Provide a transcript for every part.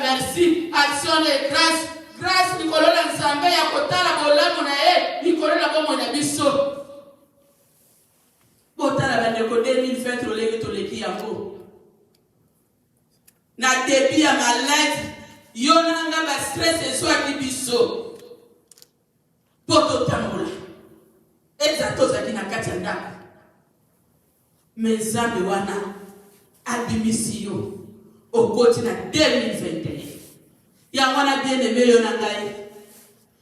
merci, action de grâce. Grâce, Nicolas Nzambe, Yakota, la Bola, Monae, Nicolas la Bomona Bisso. Bota la Bandeko 2020, le levé to leki yango. Na débit à malade, Yonanga ba stress et soit qui bisso. Poto tamola. Exacto za kina katanda. Mezambe wana abimisio. Au côté na 2021. Ya wana bien aimé yonangai.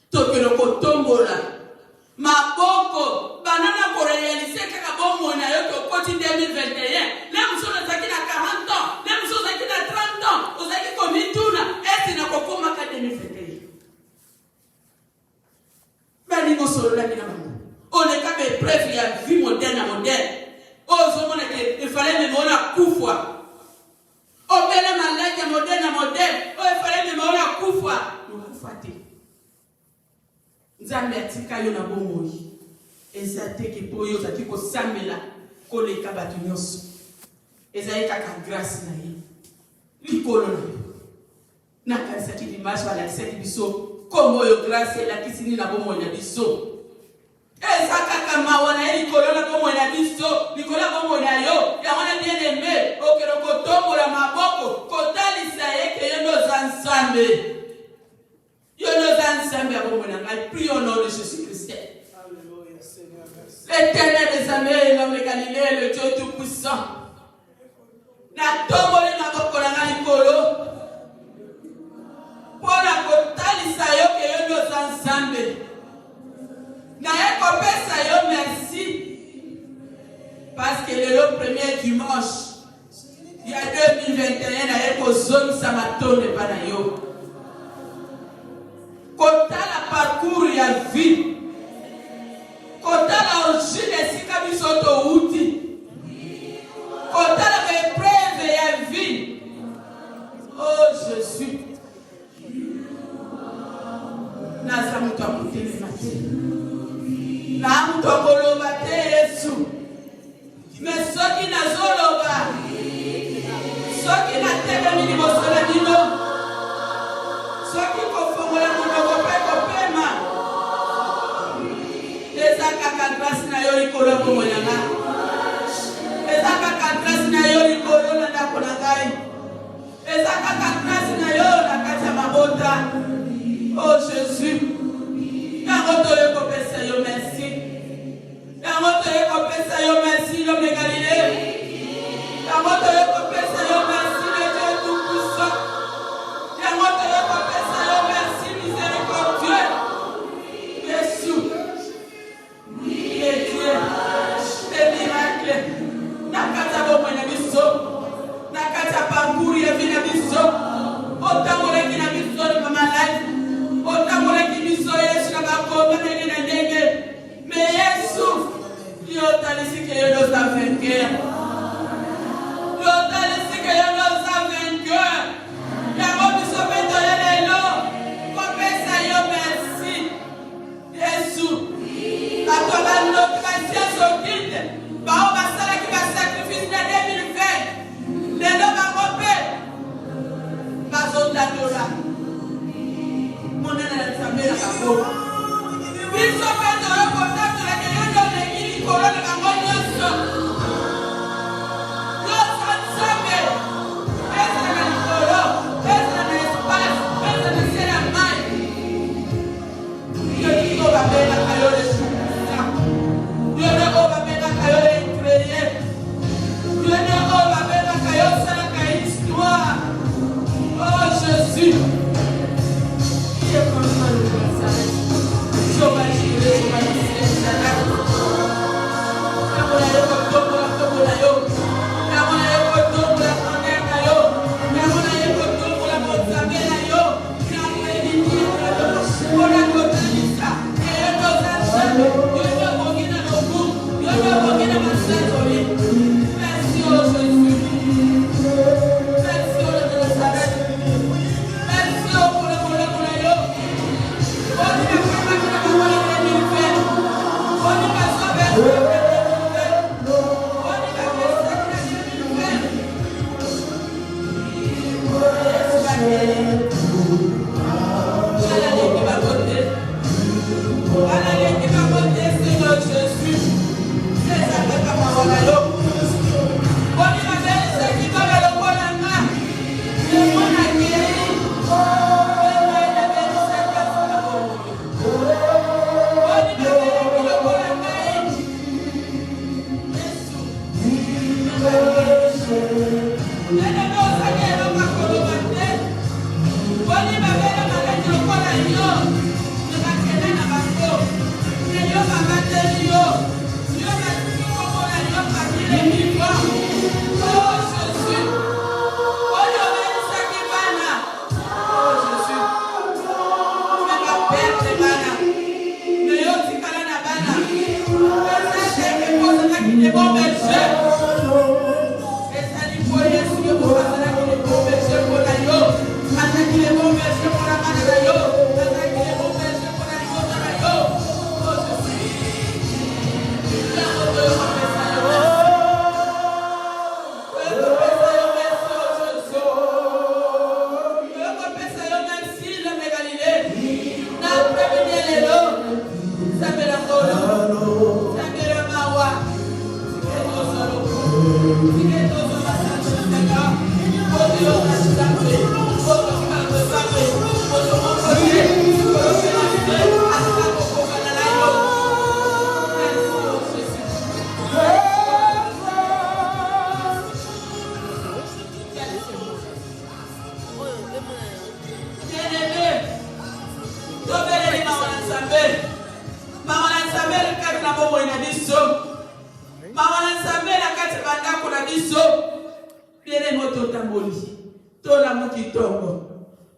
Tokelo kotombola. Maboko banana ko réaliser kaka bomo na yo to côté 2021. Là nous sommes zaki na 40 ans, là nous sommes zaki na 30 ans. Ozaki komituna eti na kokoma ka 2021. Bani mo solo la kina bango. On est comme épreuve ya vie moderne. Ozomona ke il fallait me mona kufwa. Obele malade moderne. Il fallait me mona kufwa. Nokufate. Nzambe atika yo na bomoi. Ezate ke poyo zaki ko samela ko le kabatu nyonso. Ezali kaka grâce na ye. Likolo na yo. Na kanisa ki dimanche wala seki biso. Komo yo grâce la kisini na bomoi na biso. Ezaka kama wana likolo na bomoi na biso. Likolo bomoi na yo. Ya wana bien aimé. Okero ko tombola maboko. Kotalisa ye ke yo no zansambe. Prie au nom de Jésus-Christ. L'éternel des armées, l'homme de Galilée, le Dieu tout-puissant. Na tomoli maboko na likolo. Pona kotalisa yo ke yo no zansambe. Na ekopesa yo merci. Parce que le premier dimanche, il y a 2021, na ekozoni samatone bana yo. Kota la parcours ya vie. Kota la origine esika bisoto uti. Kota la épreuve ya vie. Oh Jésus. Naza mutu amutelema te. Na mutu akoloba te Yesu. Mais soki nazoloba. Soki natemeli liboso na bino. Soki kofongola monoko pe kopema. Eza kaka grâce na yo likolo komonanga. Eza kaka grâce na yo likolo na ndako na ngai. Eza kaka grâce na yo na kati ya mabota. Oh Jésus. Yango toye kopesa yo merci. Yango toye kopesa yo merci l'homme de Galilée. Yango toye kopesa yo merci le Dieu tout-puissant. Yango toye kopesa yo merci miséricordieux. Jésus. Les dieux. Les miracles. Nakata bomo na biso. Nakata parcours ya vina biso. Otamole kina biso na malade. Otamole kina biso Yesu na bakoma na ndenge. Mais Yesu, yo talisi que yo nos a vainqueur. Yo talisi que yo nos a vainqueur. Yango biso beto yelelo. Kopesa yo merci. Yesu. Atoba no patience au guide. Bao basala ki ba sacrifice na 2020. Lelo ba kope. Bazonda dola. Monana na tsamela kako. Biso beto yo kontakto la ke yo no lekili korona bango nyonso. Yo sansabe. Esa na likolo. Esa na espace. Esa na sera mai. Yo niko babela kayo le sukusa. Yo niko babela kayo le incroyable. Yo niko babela kayo sala ka histoire. Oh Jésus. Qui est comme ça le Nazareth?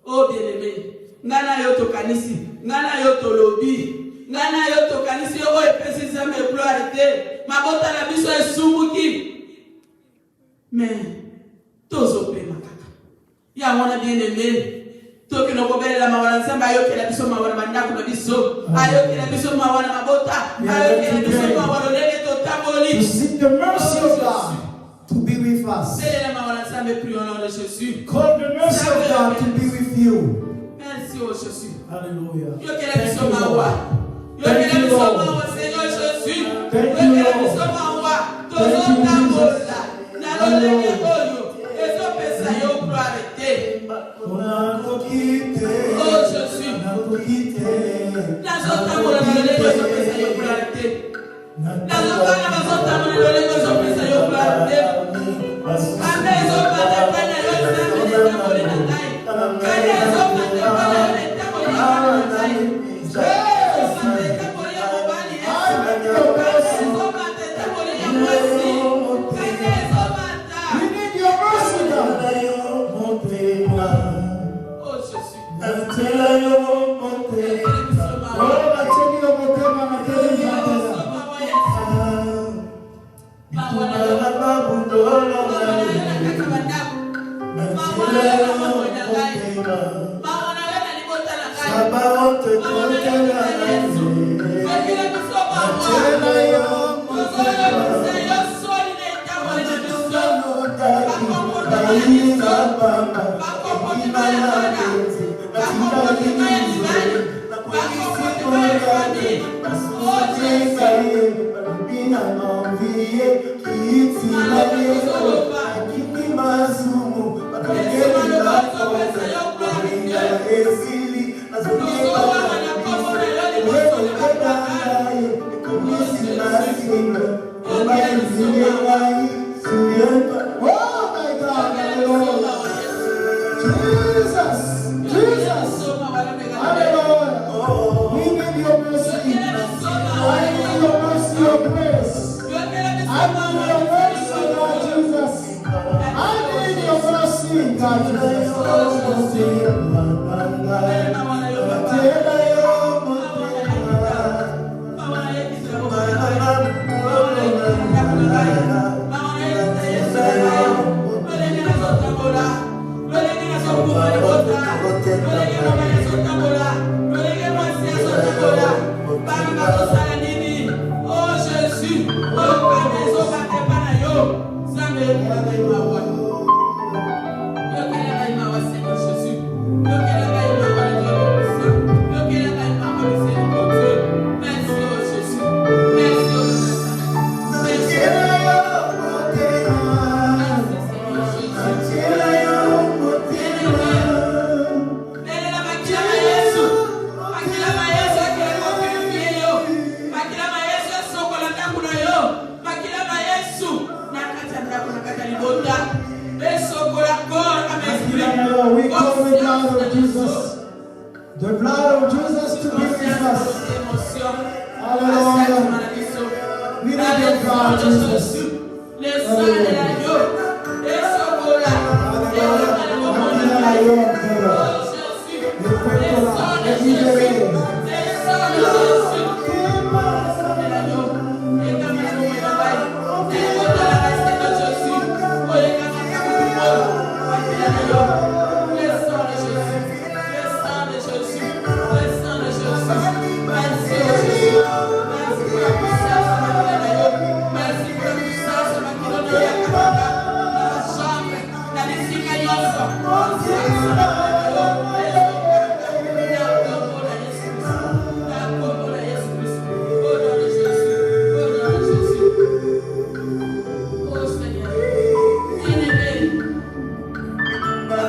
Oh bien-aimé, ngana yo tokanisi, ngana yo tolobi, ngana yo tokanisi yo epesisa me gloire te, mabota na biso esumuki. Mais tozo pe makaka. Ya mwana bien-aimé, toki no kobele la mawana nzamba ayo kela biso mawana mandako na biso, ayo kela biso mawana mabota, ayo kela biso mawana lele totamoli. To seek the mercy of God to be with us. Call the mercy of God to be with you. Merci au Jésus. Hallelujah. Thank you, Lord. Thank you, Lord. Thank you,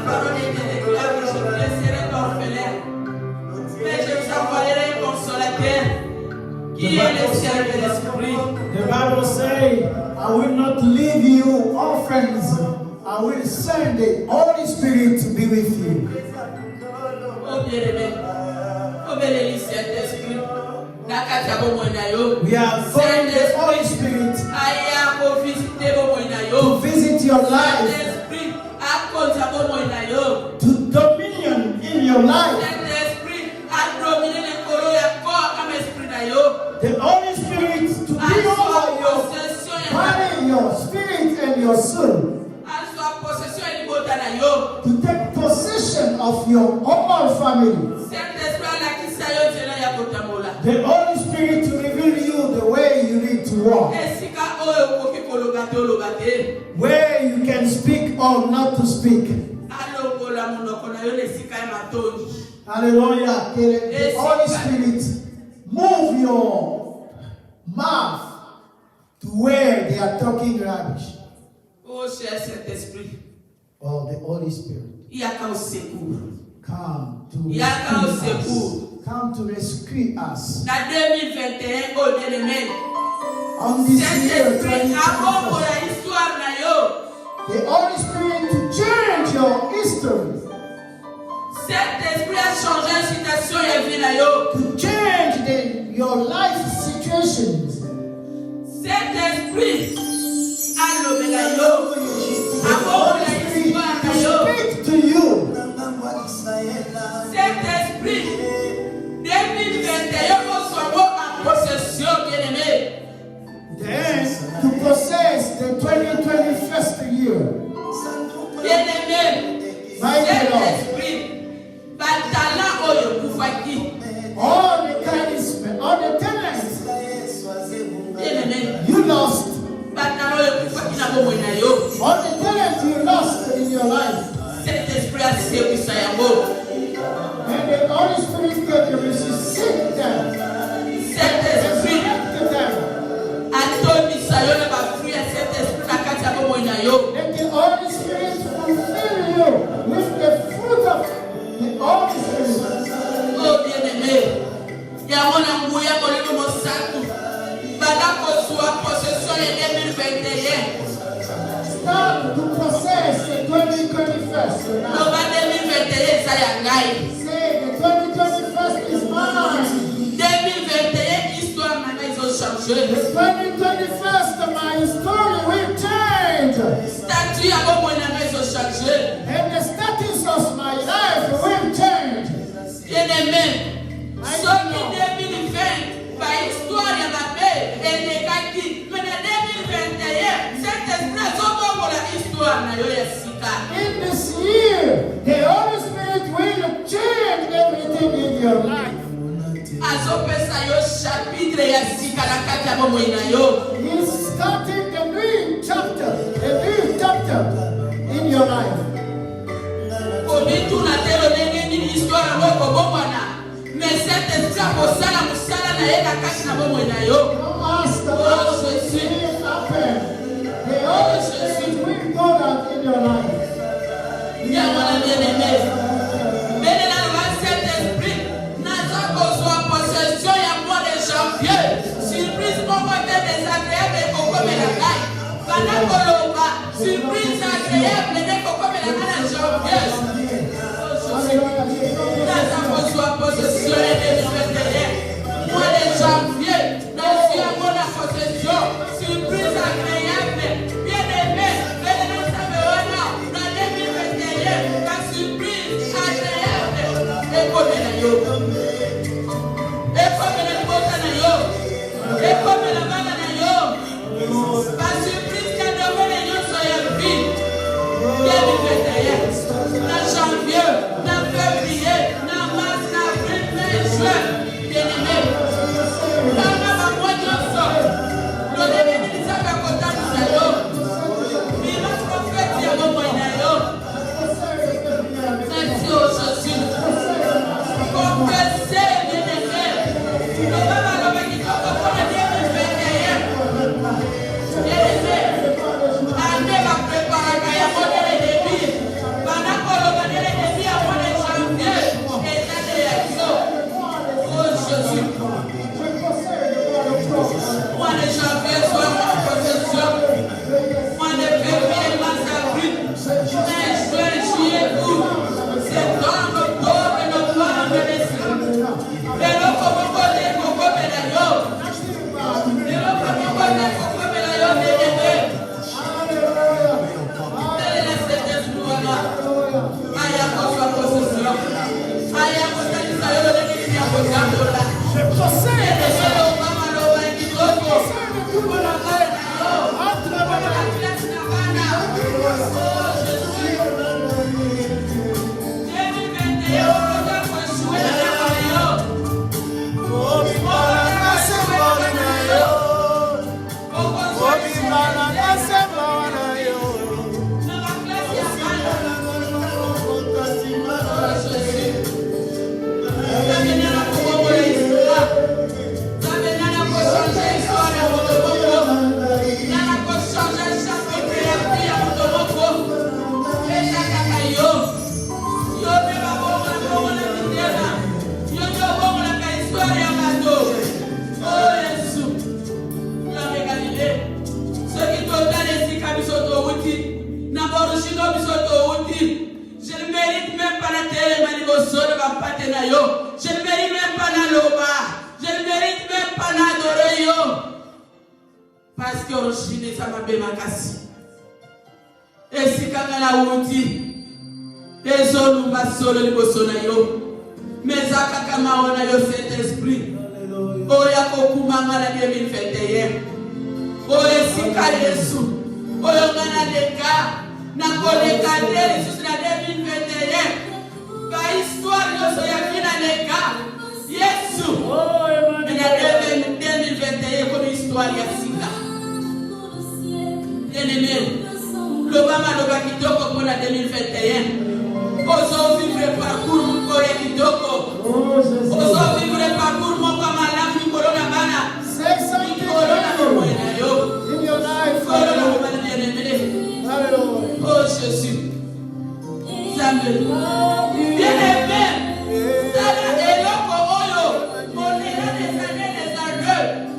Parole te déclare que je ne laisserai pas orphelin, mais je vous envoyerai un consolateur qui est le Saint-Esprit. The Bible says, I will not leave you orphans. I will send the Holy Spirit to be with you. Oh bien-aimé, oh béni Saint-Esprit, We are going the Holy Spirit to visit your life, to dominion in your life. The Holy Spirit to be over your body, your spirit, and your soul. To take possession of your whole family. The Holy Spirit to reveal you the way you need to walk. Where you can speak or not to speak. Hallelujah. The Holy Spirit move your mouth to where they are talking rubbish. Oh, cher Saint-Esprit. Oh, the Holy Spirit. Come to rescue us. Come to rescue us. On this year, 2021, the Holy Spirit to change your history. To change your life situations. Saint-Esprit, speak to you. Saint-Esprit, 2021 soit en possession, bien-aimé. Then to possess the 2021st year. Bien-aimé, Saint-Esprit, all the charisma, all the talents you lost. All the talents you lost in your life. And the Holy Spirit can resuscitate them. Saint-Esprit, let the Holy Spirit fulfill you with the fruit of the Holy Spirit. oh bien-aimé, Start to process the 2021st. Say the 2021st is mine. The 2021st, my story will change. And the status of my life will change. Bien-aimé, ceux qui 2020, par histoire, il y a ma paix, et les gars qui, mais en 2021, cet esprit, pour la histoire, In this year, the Holy Spirit will change everything in your life. He's starting a new chapter in your life. Mais cet esprit a posé la moussala na yeka kati na bomo na yo. Don't ask the Lord to see it happen. The Holy Spirit will do that in your life. Ya mwana bien-aimé. Bene na loi cet esprit naza kozwa possession ya mois de janvier. Surprise moko te désagréable ekokomela ngai. Bana koloba surprise agréable ekokomela ngai na janvier. Naza kozwa possession ya 2021. Mois de janvier, nazwi yango na possession. Surprise agréable. Bien-aimé, bene na nzambe wana na 2021. Ka surprise agréable ekomela yo. Ekomela libota na yo. Ekomela bana na yo. Ba surprise ka domene nyonso ya vie. 2021. yo. Je ne mérite même pas d'aloba. Je ne mérite même pas d'adorer yo. Parce que on chine ça m'a bien makasi. Et si quand la outi, les zones où va solo les bosona yo. Mais à kakama on a yo cet esprit. Oya kokumanga la 2021. Oya sika Yesu. Oya ngana leka. Na koleka ndele Yesu na 2021. Ba histoire yo so ya kina leka. Yesu. Mais na 2021 comme histoire ya sika. Bien-aimé. Le mama lo ba kitoko pour la 2021. Ozo vivre parcours mon koya kitoko. Ozo vivre parcours mon kamalam ni corona bana. Say something Corona mo in your life. corona mo bana bien-aimé. Hallelujah. Oh Jésus. Samuel. Bien-aimé. Sana eloko oyo. On est là des années.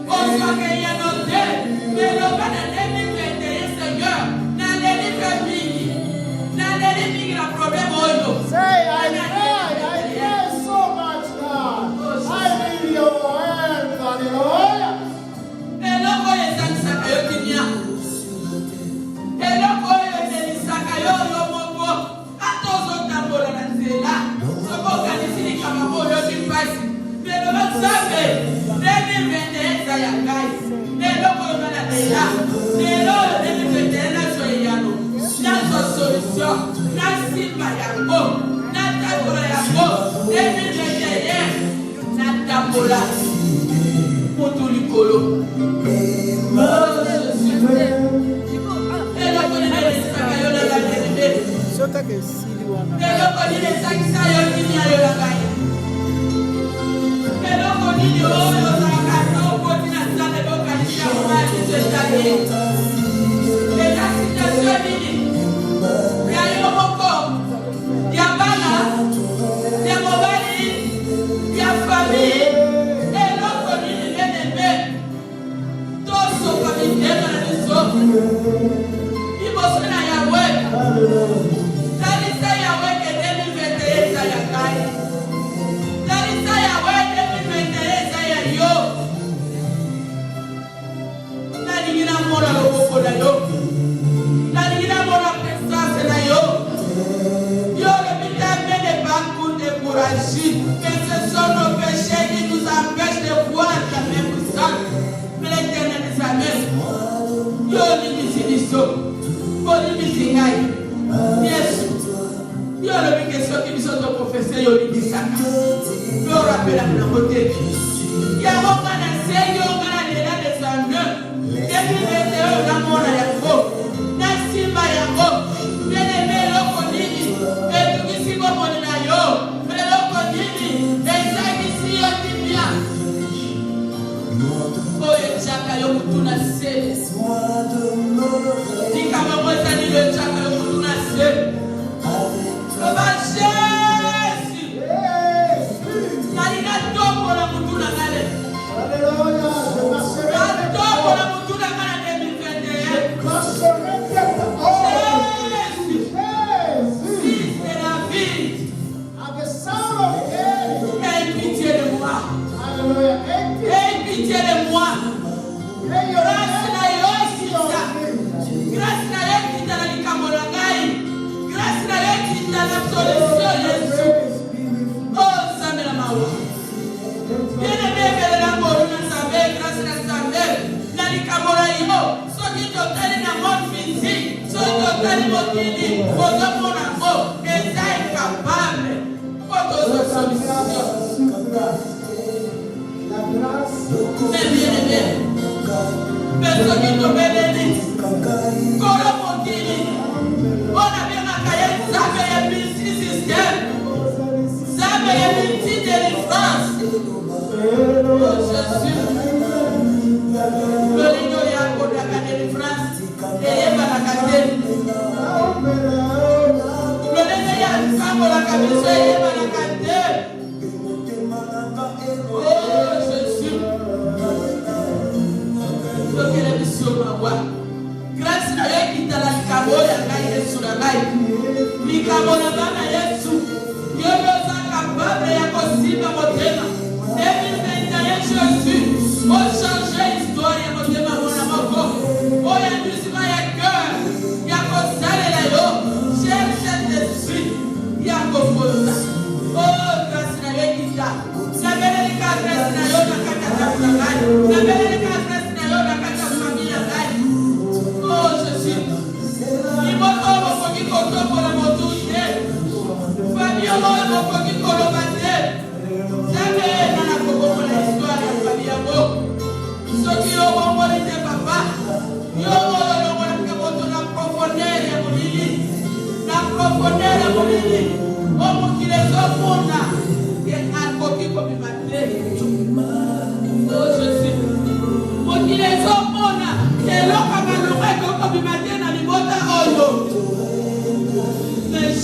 On soit qu'il y a noté. Mais le bana 2021 Seigneur. N'allez pas mini. N'allez pas problème oyo. Say, I pray so much, God. I need your help. Hallelujah. Eloko ezangisaka yo kimia. Eloko ezelisaka yo moko. Ata ozotambola na nzela. Soko okanisi likambo oyo kimpasi. Lelo basabe. 2021 eza ya ngai. Eloko oyo bana lela. Lelo 2021 nazo eyano. Nazo solution. Nasimba yango. Natambola yango. 2021 natambola. Mutu likolo. Que ce sont nos péchés qui nous empêchent de voir ta main puissante. Mais l'Éternel nous amène. Yo ni misiniso. Yo ni misingai. Yes. Yo le question qui nous sont professeurs yo ni misaka. Yo rappelle à la côté. Ya monga na seyo ngana lela des années. Depuis les la mona ya ko. Na simba ya ko. Bien-aimé loko nini. Et tu kisi ko moni na yo. Chaka yo mutuna se. Dikama mweza ni le chaka yo mutuna se. Baba Jésus. Nalina topo la mutuna ngale. Topo la mutuna ngale 2021. Jésus. Fils de la vie. Aie pitié de moi. Aie pitié de moi. Grâce na yo kita. Grâce na yo kita na likambola ngai. Grâce na yo kita na solution Yesu. Oh Nzambe na mawa. Bien-aimé bele na ngolu na Nzambe. Grâce na Nzambe. Na likambola yo. Soki totali na monde physique. Soki totali mokili. Ozomona ngo. Eza incapable. Otozo solution. Mais bien-aimé. Personne qui te bénit. Kolo mokili. On a bien makaya zabe ya multi système. Zabe ya multi délivrance. Oh Jésus. Le ligne ya koda ka délivrance. Et ba la kate. Le ligne ya kambo la kabiso et ba la kate. Oh Jésus. Grâce à Dieu qui t'a la caboya Yesu na ngai. Ni caboya bana Yesu. Yo yo za capable ya kosi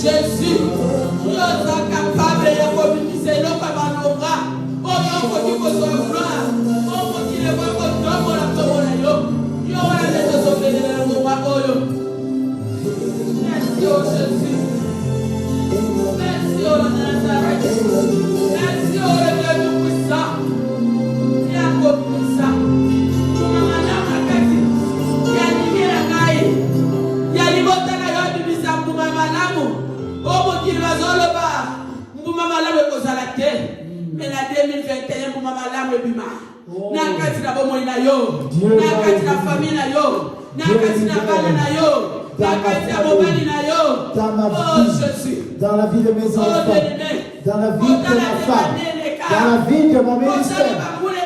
Jésus, nous sommes capables de communiquer nos camarades. Oh, nous pouvons nous sauver. Oh, nous merci, oh Jésus. Merci, oh Nazareth. Merci, oh le Dieu tout-puissant. Viens communiquer ça. Mais la 2021 pour maman l'amour bima. Na kati na bomo ina yo. Na kati na famille na yo. Na kati na bana na yo. Na kati na mobali na yo. Oh Jésus. Dans la vie de mes enfants. Dans la vie de ma femme. Dans la vie de mon ministère.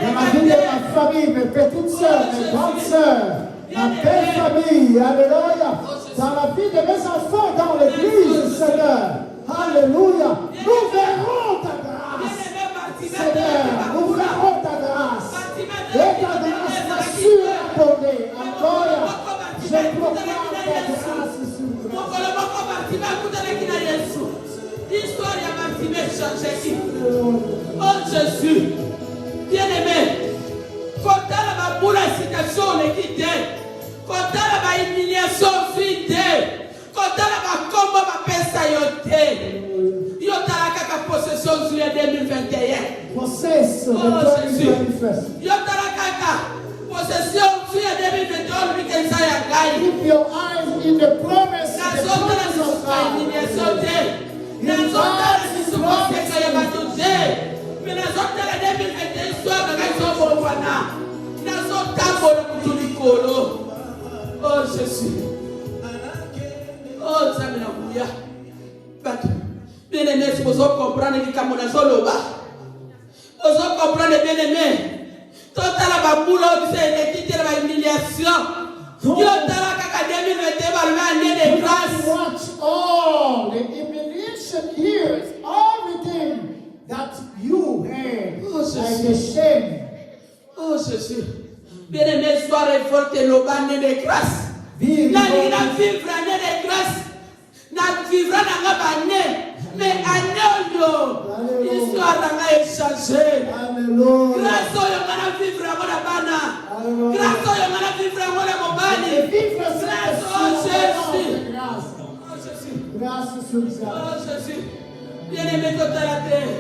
Dans la vie de ma famille, mes petites sœurs, mes grandes sœurs. Ma belle famille. Alléluia. Dans la vie de mes enfants, dans l'église, Seigneur. Alléluia. Nous verrons ta grâce. Seigneur, nous verrons ta grâce. Et ta grâce m'a surabondé. Encore, je proclame ta grâce sur moi. Oh Jésus, bien-aimé, quand tu as la situation, l'équité, quand tu as la humiliation, quand tu as la combat, ma personne, yo talaka possession sur 2021. Possession de manifeste. Yo talaka possession sur 2021 lui que ça ya gagne. Keep your eyes in the promise. Na zona na sofai ni sote. Na zona na sofai que ya batuze. Mais na zona la 2021 soit na gazo bo wana. Na zona bo na kutulikolo. Oh Jésus. Oh Zamina kuya. Batu. Bien-aimé, si vous comprenez que comme on a solo bas, vous comprenez bien-aimé. Tout à la baboule, vous avez quitté la humiliation. Yo tala kaka 2021 va l'année de grâce. Watch all the humiliation years, everything that you had like a shame. Oh Jésus. Bien-aimé, sois révolté le année de grâce. La vivre année de grâce. Na vivre année. Mais année, l'histoire a changé. Grâce à vivre à mon abana. Grâce à vivre à mon abani. Grâce à Jésus. Oh Jésus. Bien-aimé, tout à la terre.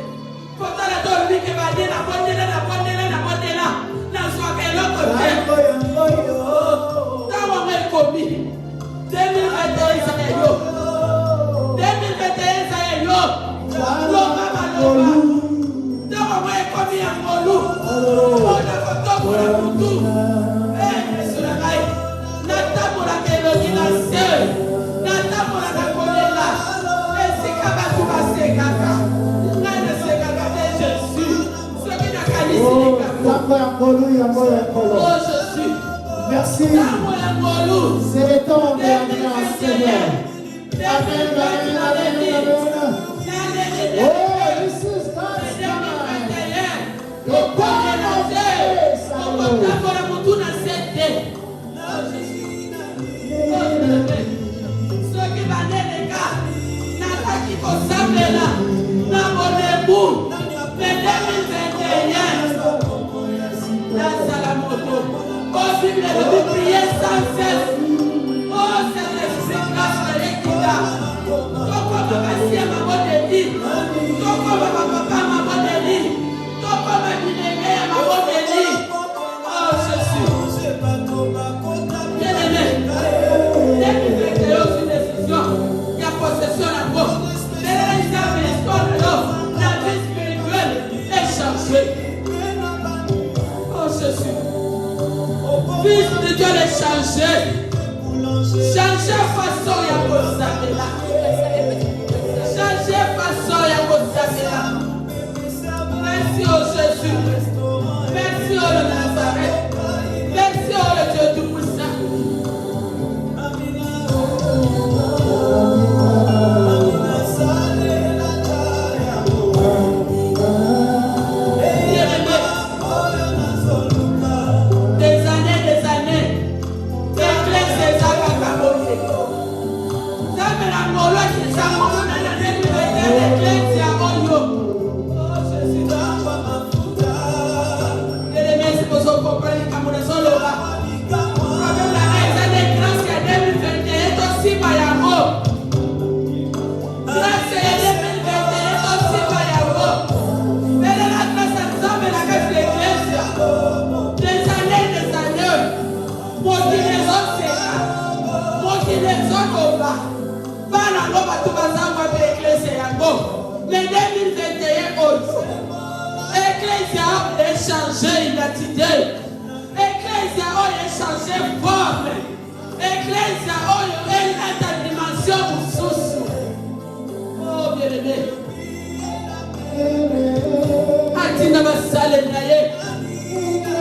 Tout à la terre, lui qui va dire la bonne là. N'a soit qu'un autre terre. Dans mon mec commis. 2021, ça est yo. 2021, ça est yo. Merci. C'est le temps de la grâce, Seigneur. Amen, amen, amen, amen. Oh, this is God's time. The time of grace, Fils de Dieu les changer. Changer façon ya posabela. Changer façon ya Mais 2021 autre. Ecclésia a changé identité. Ecclésia a changé forme. Ecclésia a une dimension sous. Oh bien-aimé. Atina basale naye.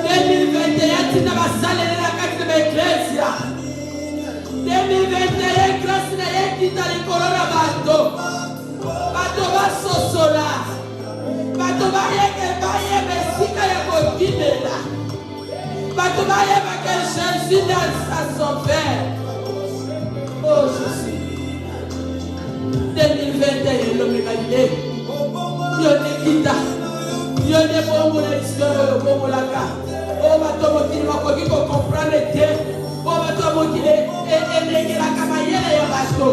2021 atina basale na kati na ecclésia. 2021 grâce naye kita likolona bato. Bato basosola. Bato baye besika ya kodimela. Bato baye que Jésus dans sa sauveur. Oh Jésus. 2021 l'homme galilée. Yone kita. Yone bongo na histoire yo bongo la ka. O bato mokili makoki ko comprendre te. O bato mokili la kamayele ya bato.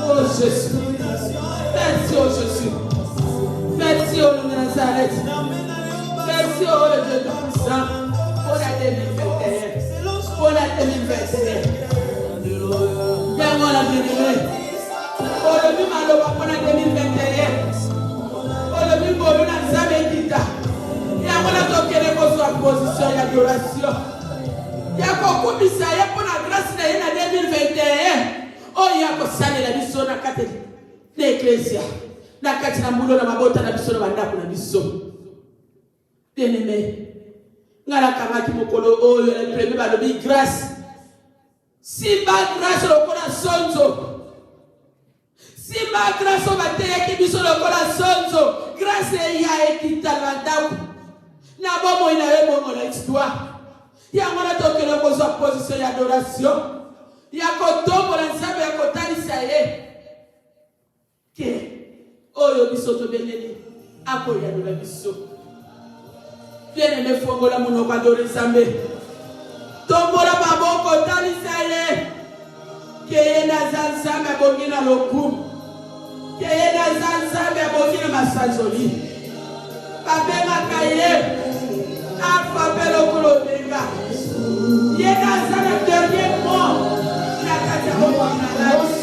Oh Jésus. Merci oh Jésus. Merci au nom de Nazareth. Merci au Dieu Tout-Puissant pour la 2021. Pour la 2021. Bien-moi la bien-aimée. Pour le but malheureux pour la 2021. Pour le but pour la Zabédita. Il y a mon atokele pour sa position et adoration. Il y a beaucoup de ça pour la grâce de la 2021. Oh, il y a que ça la mission na kate l'Ecclésia. Na kati na mbulo na mabota na biso na bandako na biso. Bien-aimé, ngala kamaki mokolo oyo na premier balobi grâce. Si ba grâce lokola sonzo. Si ba grâce o bateyaki biso lokola sonzo, grâce ya ekita bandako. Na bomo ina ye bomo na histoire. Ya ngona tokelo kozwa position ya adoration. Ya kotombola nzambe ya kotalisa ye. Ke oyo biso to beneli akoya de la biso. Bien-aimé fongola monoko adore Nzambe. Tombola maboko talisa ye. Keye na Nzambe abongi na lokumu. Keye na Nzambe abongi na masanzoli. Babengaka ye. Alpha belokolo benga. Ye na Nzambe dernier mot. Na kati ya moko na life.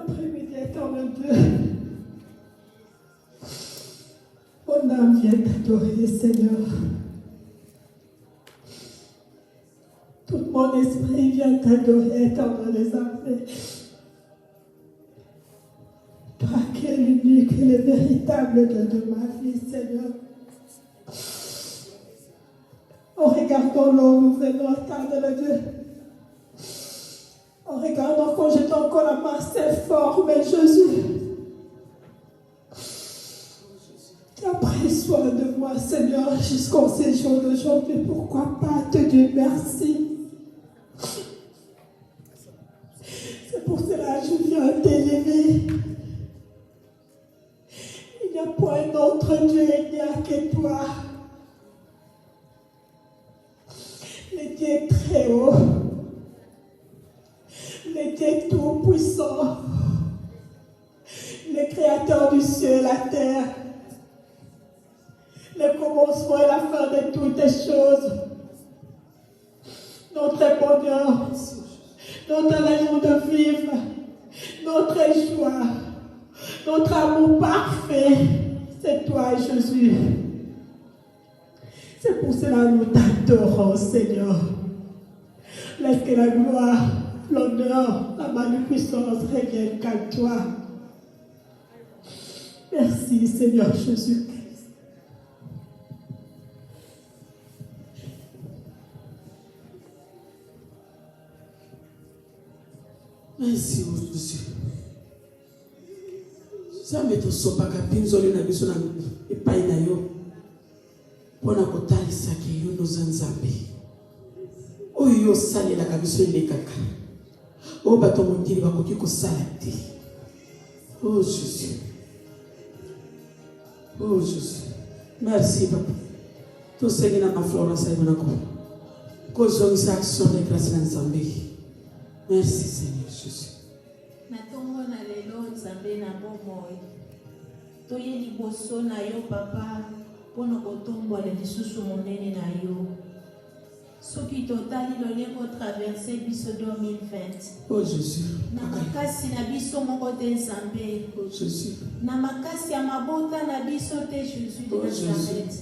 après-midi, éternel Dieu. Mon âme vient t'adorer, Seigneur. Tout mon esprit vient t'adorer, éternel des armées. Toi qui es l'unique et le véritable Dieu de ma vie, Seigneur. En regardant l'eau, nous venons attendre le Dieu. En regardant quand j'étais encore la main, c'est fort, mais Jésus, tu as pris soin de moi, Seigneur, jusqu'en ces jours d'aujourd'hui. Pourquoi pas te dire merci? C'est pour cela que je viens t'élever. Il n'y a point un autre Dieu, il n'y a que toi. Le Dieu très haut, le Dieu tout-puissant, le Créateur du ciel et la terre, le commencement et la fin de toutes les choses, notre bonheur, notre raison de vivre, notre joie, notre amour parfait, c'est toi, Jésus. C'est pour cela que nous t'adorons, Seigneur. Laisse que la gloire, l'honneur, la magnificence reviennent qu'à toi. Merci, Seigneur Jésus-Christ. Merci, Jésus. Ça me fait sopa kapinzoli na biso na epai na yo. Pona kotalisa ke yo nozanzambe. Oyo osalelaka biso elekaka. Oyo bato mokili bakoki kosala te. Oh Jésus. Oh Jésus. Merci papa. Tosengi na maflorence ayo nako. Kozongisa action de grâce na Nzambe. Merci Seigneur Jésus. Natongo na lelo Nzambe na bomoi. Toye liboso na yo papa. Pono kotombo le lisusu monene na yo. Soki totali loleko traverser biso 2020. Oh Jésus. Na makasi na biso moko te Nzambe. Oh Jésus. Na makasi ya mabota na biso te Jésus de Nazareth.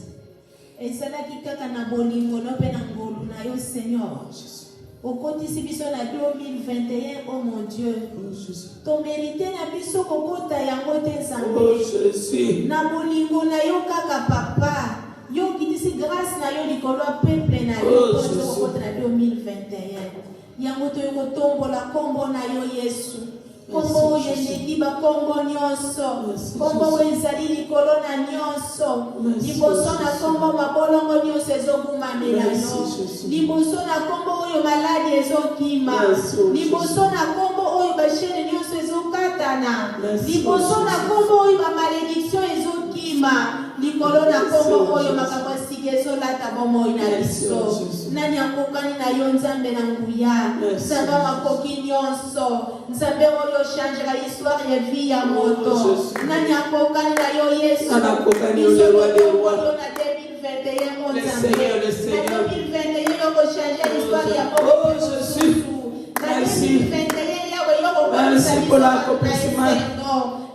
Ezalaki kaka na bolingo no pe na ngolu na yo Seigneur. Okotisi biso na 2021, oh mon Dieu. Oh Jésus. To mérité na biso kokota yango te Nzambe. Oh Jésus. Na bolingo na yo kaka papa. Yo kitisi grâce na yo likolo ya peuple na yo kokota na 2021. Yango to yo tombola kombo na yo Yesu. Kombo yeleki ba kombo nyonso. Kombo ezali likolo na nyonso. Liboso na kombo mabolongo nyonso ezokumamela yo. Liboso na kombo oyo maladi ezokima. Liboso na kombo oyo bashene nyonso ezokatana. Liboso na kombo oyo ba malédiction ezokima. Likolo na kombo oyo makambo asiki ezolata bomoi na biso. Nani akokani na yo Nzambe na nguya. Nzambe makoki nyonso. Nzambe oyo changera histoire ya vie ya moto. Nani akokani na yo Yesu. Anakokani le roi des rois. Na 2021 mon Nzambe. Le Seigneur. Na 2021 yoko changer histoire ya moto. Oh Jésus. Merci. Merci pour l'accomplissement.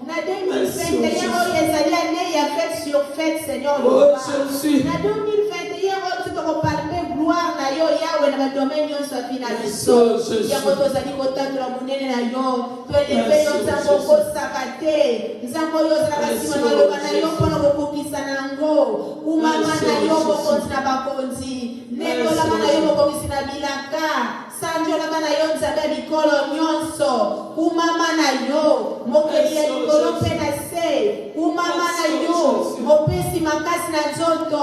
Na 2021 oyo ezali année ya fête sur fête Seigneur. Oh Jésus. Na 2021 oyo tukopalme gloire na yo Yawe na badomaine nyonso ya vida biso. Yango tozali kotandula monene na yo. Toeleve yo Nzambe okosaka te. Nzambe oyo ozalaka nsima maloba na yo mpona kokokisa nango. Umama na yo bokonzi na bakonzi. Netolama na yo bokokisi na bilaka. Sanjolama na yo Nzambe bikolo nyonso. Umama na yo mokeli ya likolo mpe na se. Umama na yo mopesi makasi na nzoto.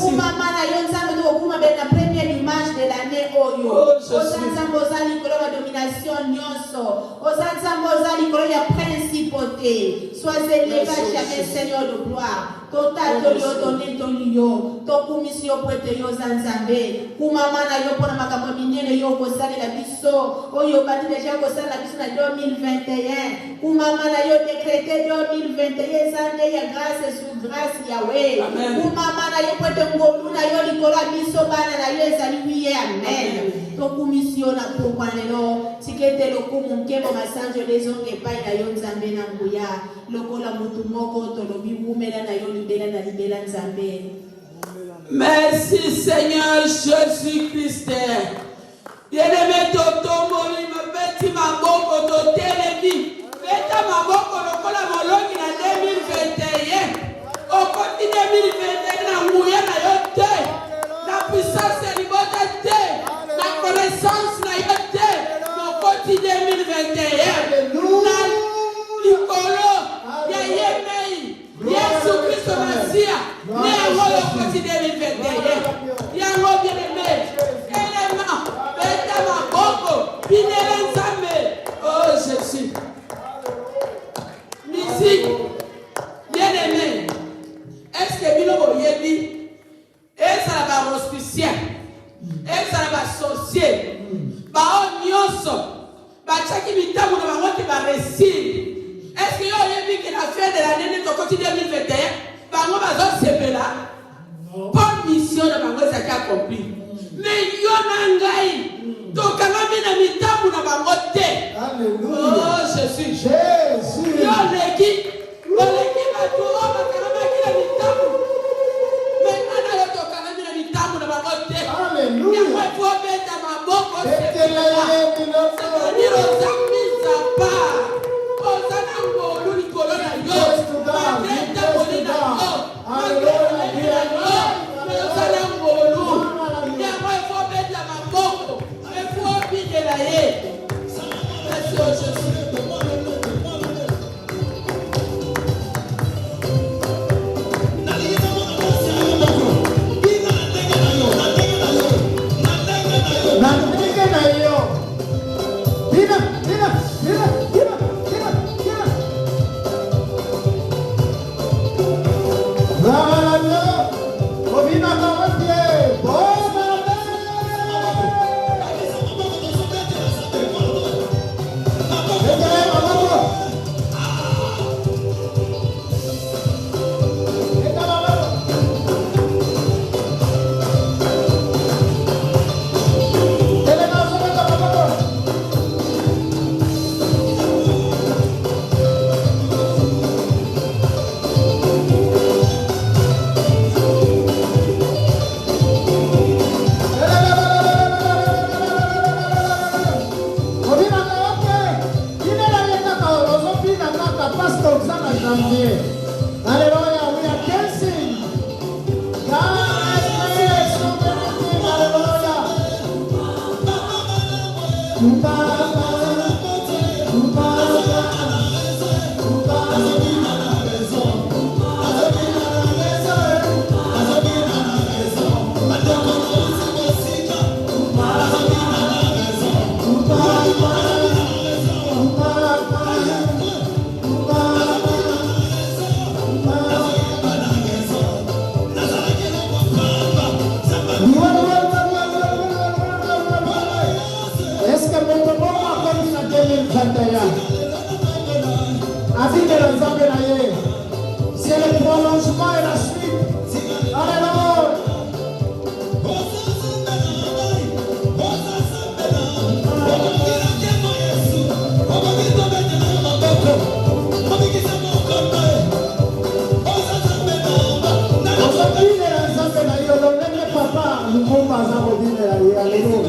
Umama na yo Nzambe tokokuma be na première image de l'année oyo. Oza Nzambe oza likolo ya domination nyonso. Oza Nzambe oza likolo ya principauté. Sois élevé à jamais Seigneur de gloire. Totatoli yo tonetoli yo. Tokumisi yo pwete yo za Nzambe. Umama na yo pona makambo minene yo kosalela biso. Oyo bati deja kosalela biso na 2021. Umama na yo décrété 2021 année ya grâce sur grâce Yahweh. Umama na yo pwete ngolu na yo likolo biso bana na yo ezali wiye amen. tokumisio na pokwa lelo tikete lokumu nkemo masanjo lezo ngepai na yo nzambe na nguya lokola mutu moko tolobi bumela na yo libela nzambe. Merci Seigneur Jésus-Christ. Bien-aimé totomoli mabeti maboko totelemi beta maboko lokola molongi na 2021 okoti 2021 na nguya na yo te na puissance ya libota te na connaissance na yo te mokoti 2021 na likolo ya yemei Yesu Kristo Masia ne yango lokoti 2021 yango bien-aimé elema beta maboko binele nzambe. Oh Jésus, musique bien-aimé, est-ce que bino boyebi eza na bahospicien eza na basorcier bao nyonso batiaki mitambo na bango te baresili? Est-ce que yo oyebi ke na fin de l'année nde tokoti 2021 bango bazosepela mpo mission na bango ezaki accompli? Mais yo na ngai tokangami na mitambo na bango te. Oh Jésus, yo leki bato oyo bakangamaki na mitambo mais ana yo tokangami na mitambo na bango te. Yango efo beta maboko c'est-à-dire ozangi nzapa oza na ngolu likolo na yo magreta boli na yo magreta na yo mais oza na ngolu yango efo beta maboko efo bidela ye. Merci au Jésus. C'est le prolongement et la suite. Alléluia.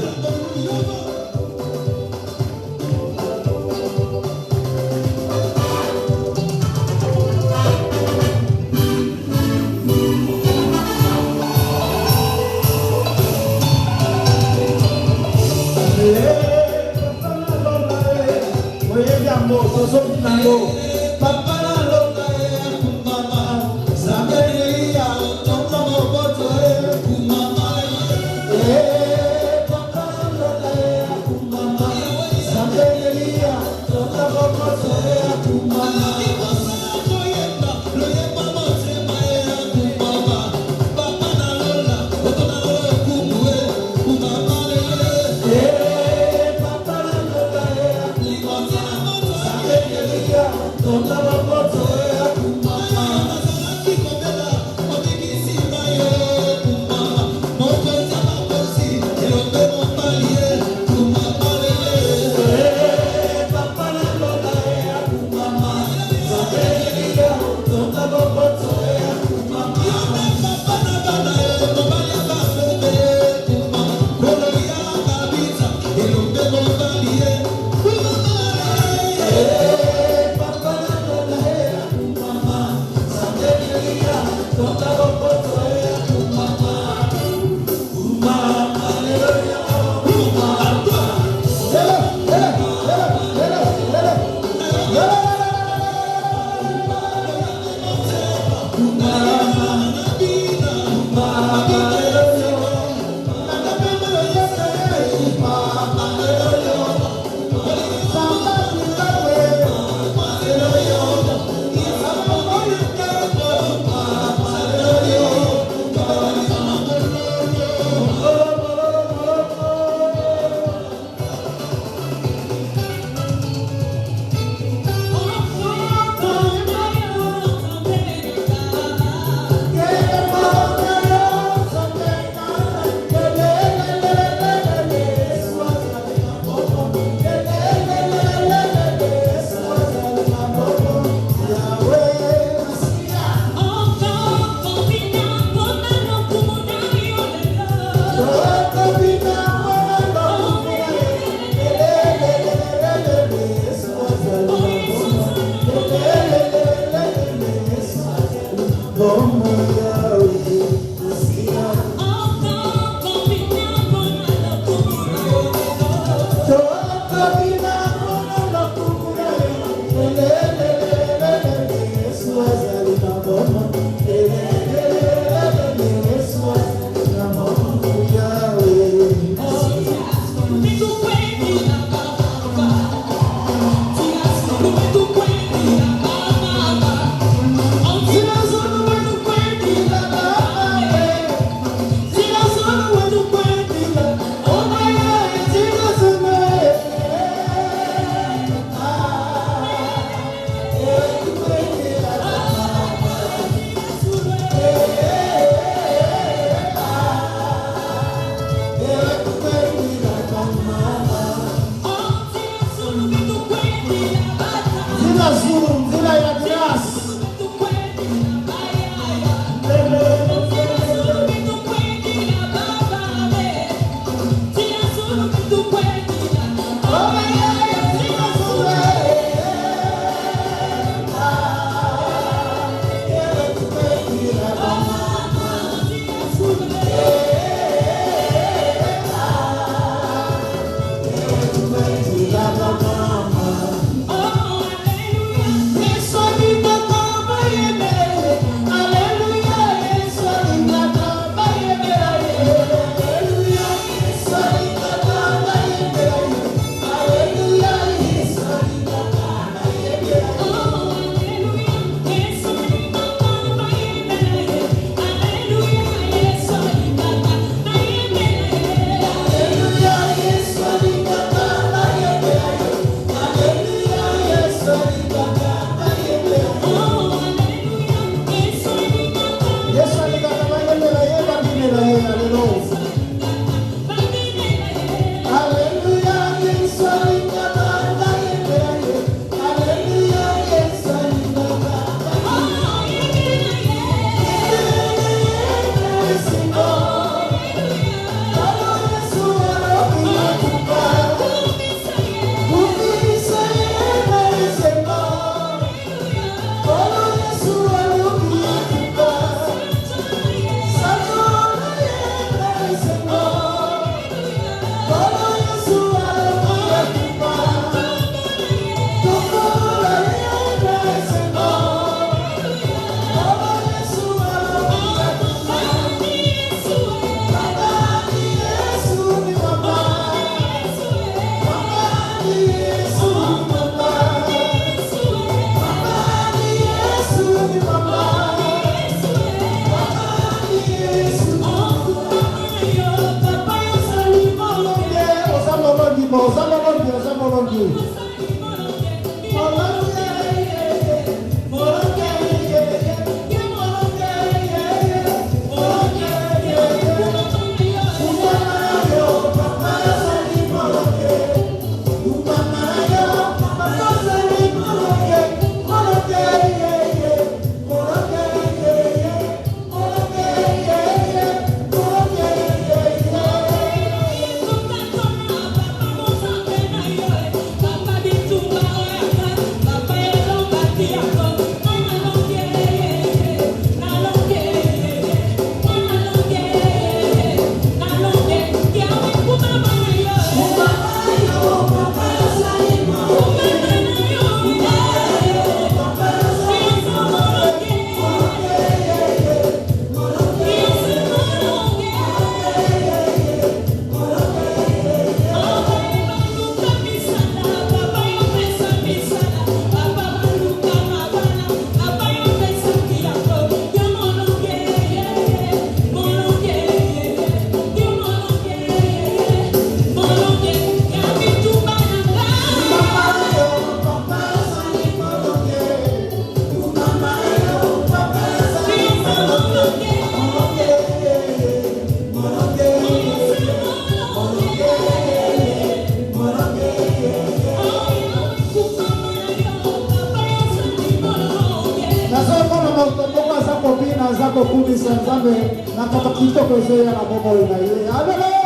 Yeah. moko aza kobina aza kokumisa Nzambe na kaka kitoko ezoya na bomoi na ye. Haleluya.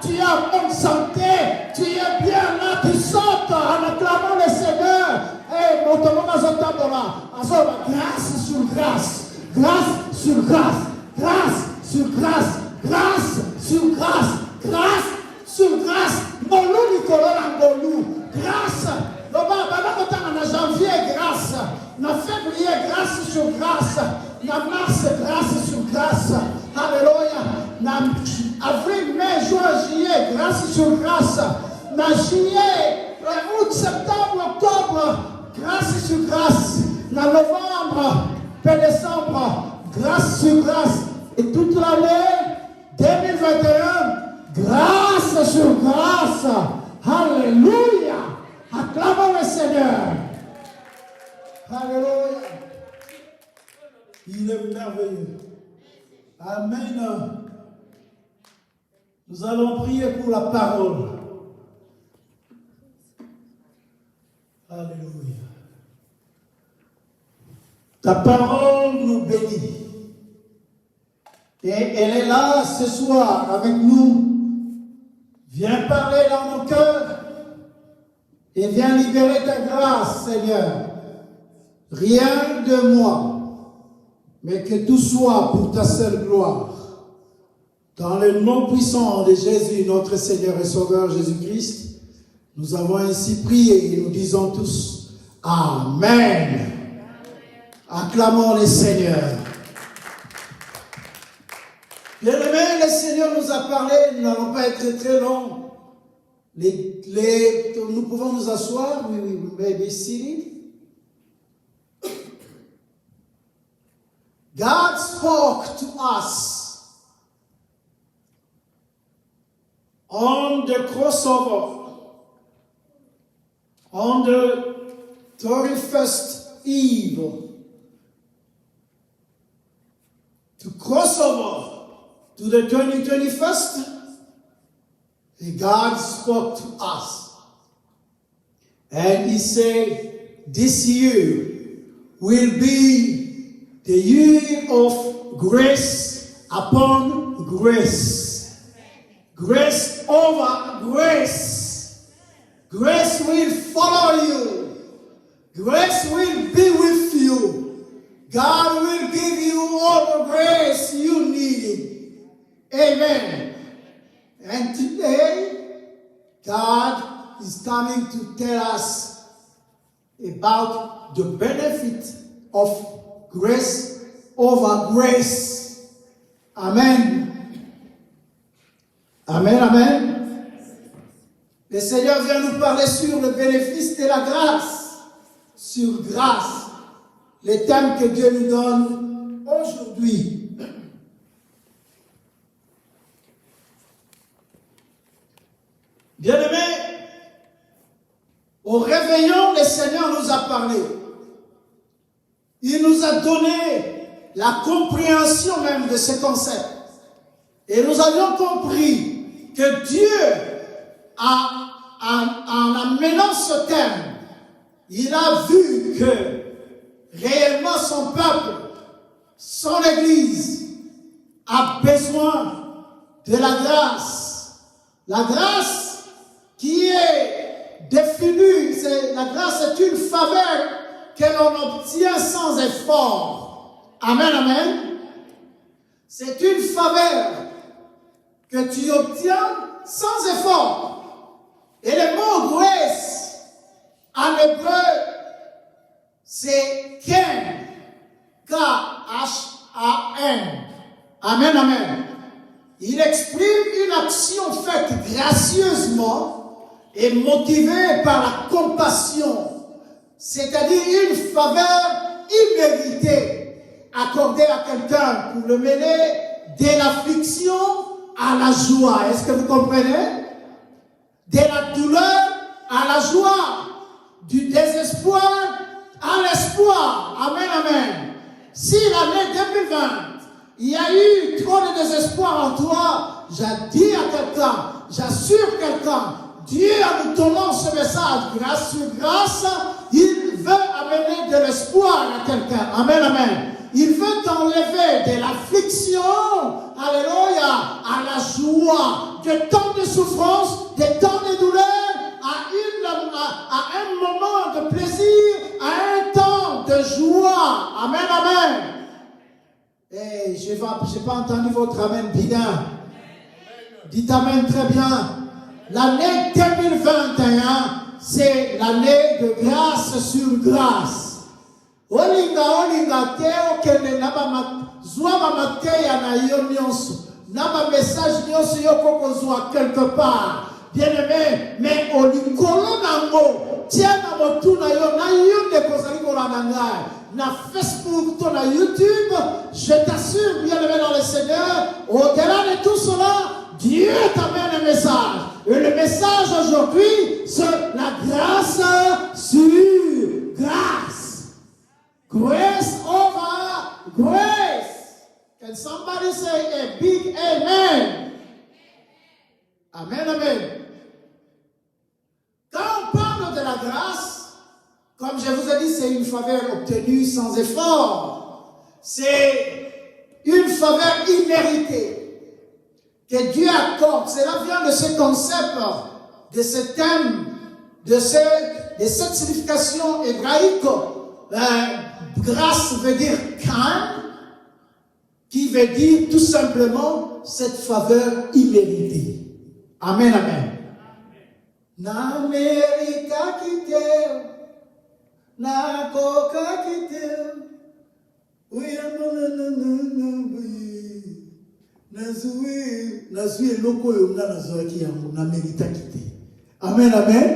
Tu es en bonne santé, tu es bien là, tu sautes en acclamant le Seigneur. tambola. Azoba, grâce sur grâce. Grâce sur grâce. Grâce sur grâce. Grâce sur grâce. Grâce sur grâce. Molu Nicolas Angolou. Grâce. En janvier, grâce. En février, grâce sur grâce. En mars, grâce sur grâce. Alléluia. En avril, mai, juin, juillet, grâce sur grâce. En juillet, août, septembre, octobre, grâce sur grâce. En novembre, décembre, grâce sur grâce. Et toute l'année 2021, grâce sur grâce. Alléluia. Acclamons le Seigneur. Alléluia. Il est merveilleux. Amen. Nous allons prier pour la parole. Alléluia. Ta parole nous bénit. Et elle est là ce soir avec nous. Viens parler dans nos cœurs. Et viens libérer ta grâce, Seigneur. Rien de moi, mais que tout soit pour ta seule gloire. Dans le nom puissant de Jésus, notre Seigneur et Sauveur Jésus-Christ, nous avons ainsi prié et nous disons tous Amen. Acclamons le Seigneur. Bien-aimés, le Seigneur nous a parlé, nous n'allons pas être très longs. Nous pouvons nous asseoir, we may be seated. God spoke to us on the crossover, on the 31st eve, to cross over to the 2021st. And God spoke to us. And He said, this year will be the year of grace upon grace. Grace over grace. Grace will follow you. Grace will be with you. God will give you all the grace you need. Amen. And today, God is coming to tell us about the benefit of grace over grace. Amen. Amen, amen. Le Seigneur vient nous parler sur le bénéfice de la grâce. Sur grâce. Le thème que Dieu nous donne aujourd'hui. Bien-aimés, au réveillon, le Seigneur nous a parlé. Il nous a donné la compréhension même de ce concept. Et nous avions compris que Dieu, en amenant ce thème, il a vu que réellement son peuple, son Église, a besoin de la grâce. La grâce qui est définie, la grâce est une faveur que l'on obtient sans effort. Amen, amen. C'est une faveur que tu obtiens sans effort. Et le mot grace, en hébreu, c'est ken, K-H-A-N. Amen, amen. Il exprime une action faite gracieusement et motivée par la compassion, c'est-à-dire une faveur imméritée accordée à quelqu'un pour le mener de l'affliction à la joie. Est-ce que vous comprenez? De la douleur à la joie, du désespoir à l'espoir. Amen, amen. Si l'année 2020, il y a eu trop de désespoir en toi, j'ai dit à quelqu'un, j'assure quelqu'un, Dieu en nous donnant ce message, grâce sur grâce, il veut amener de l'espoir à quelqu'un. Amen, amen. Il veut t'enlever de l'affliction, alléluia, à la joie, de tant de souffrance, de tant de douleur, à un moment de plaisir, à un temps de de joie. Amen, amen. Et je n'ai pas entendu votre amen bien. Dites amen très bien. L'année 2021, c'est l'année de grâce sur grâce. Olinga okende na zwa mateya na yo nyonso. Na ba message nyonso yo kokozwa quelque part. Bien-aimé, mais au likolo nango, tiens na motuna yo na yunde kozali kolananga. Na Facebook, to na YouTube, je t'assure, bien-aimé dans le Seigneur, au-delà de tout cela, Dieu t'amène un message. Et le message aujourd'hui, c'est la grâce sur grâce. Grace over grace. Can somebody say a big amen? Amen, amen. Quand on parle de la grâce, comme je vous ai dit, c'est une faveur obtenue sans effort. C'est une faveur imméritée que Dieu accorde. Cela vient de ce concept, de ce thème, de cette signification hébraïque. Grâce veut dire kind, qui veut dire tout simplement cette faveur imméritée. Amen, amen. Na Amerika kite, na koka kite, oui, nazui loko yonga nazoaki yango na mérita kite. Amen, amen.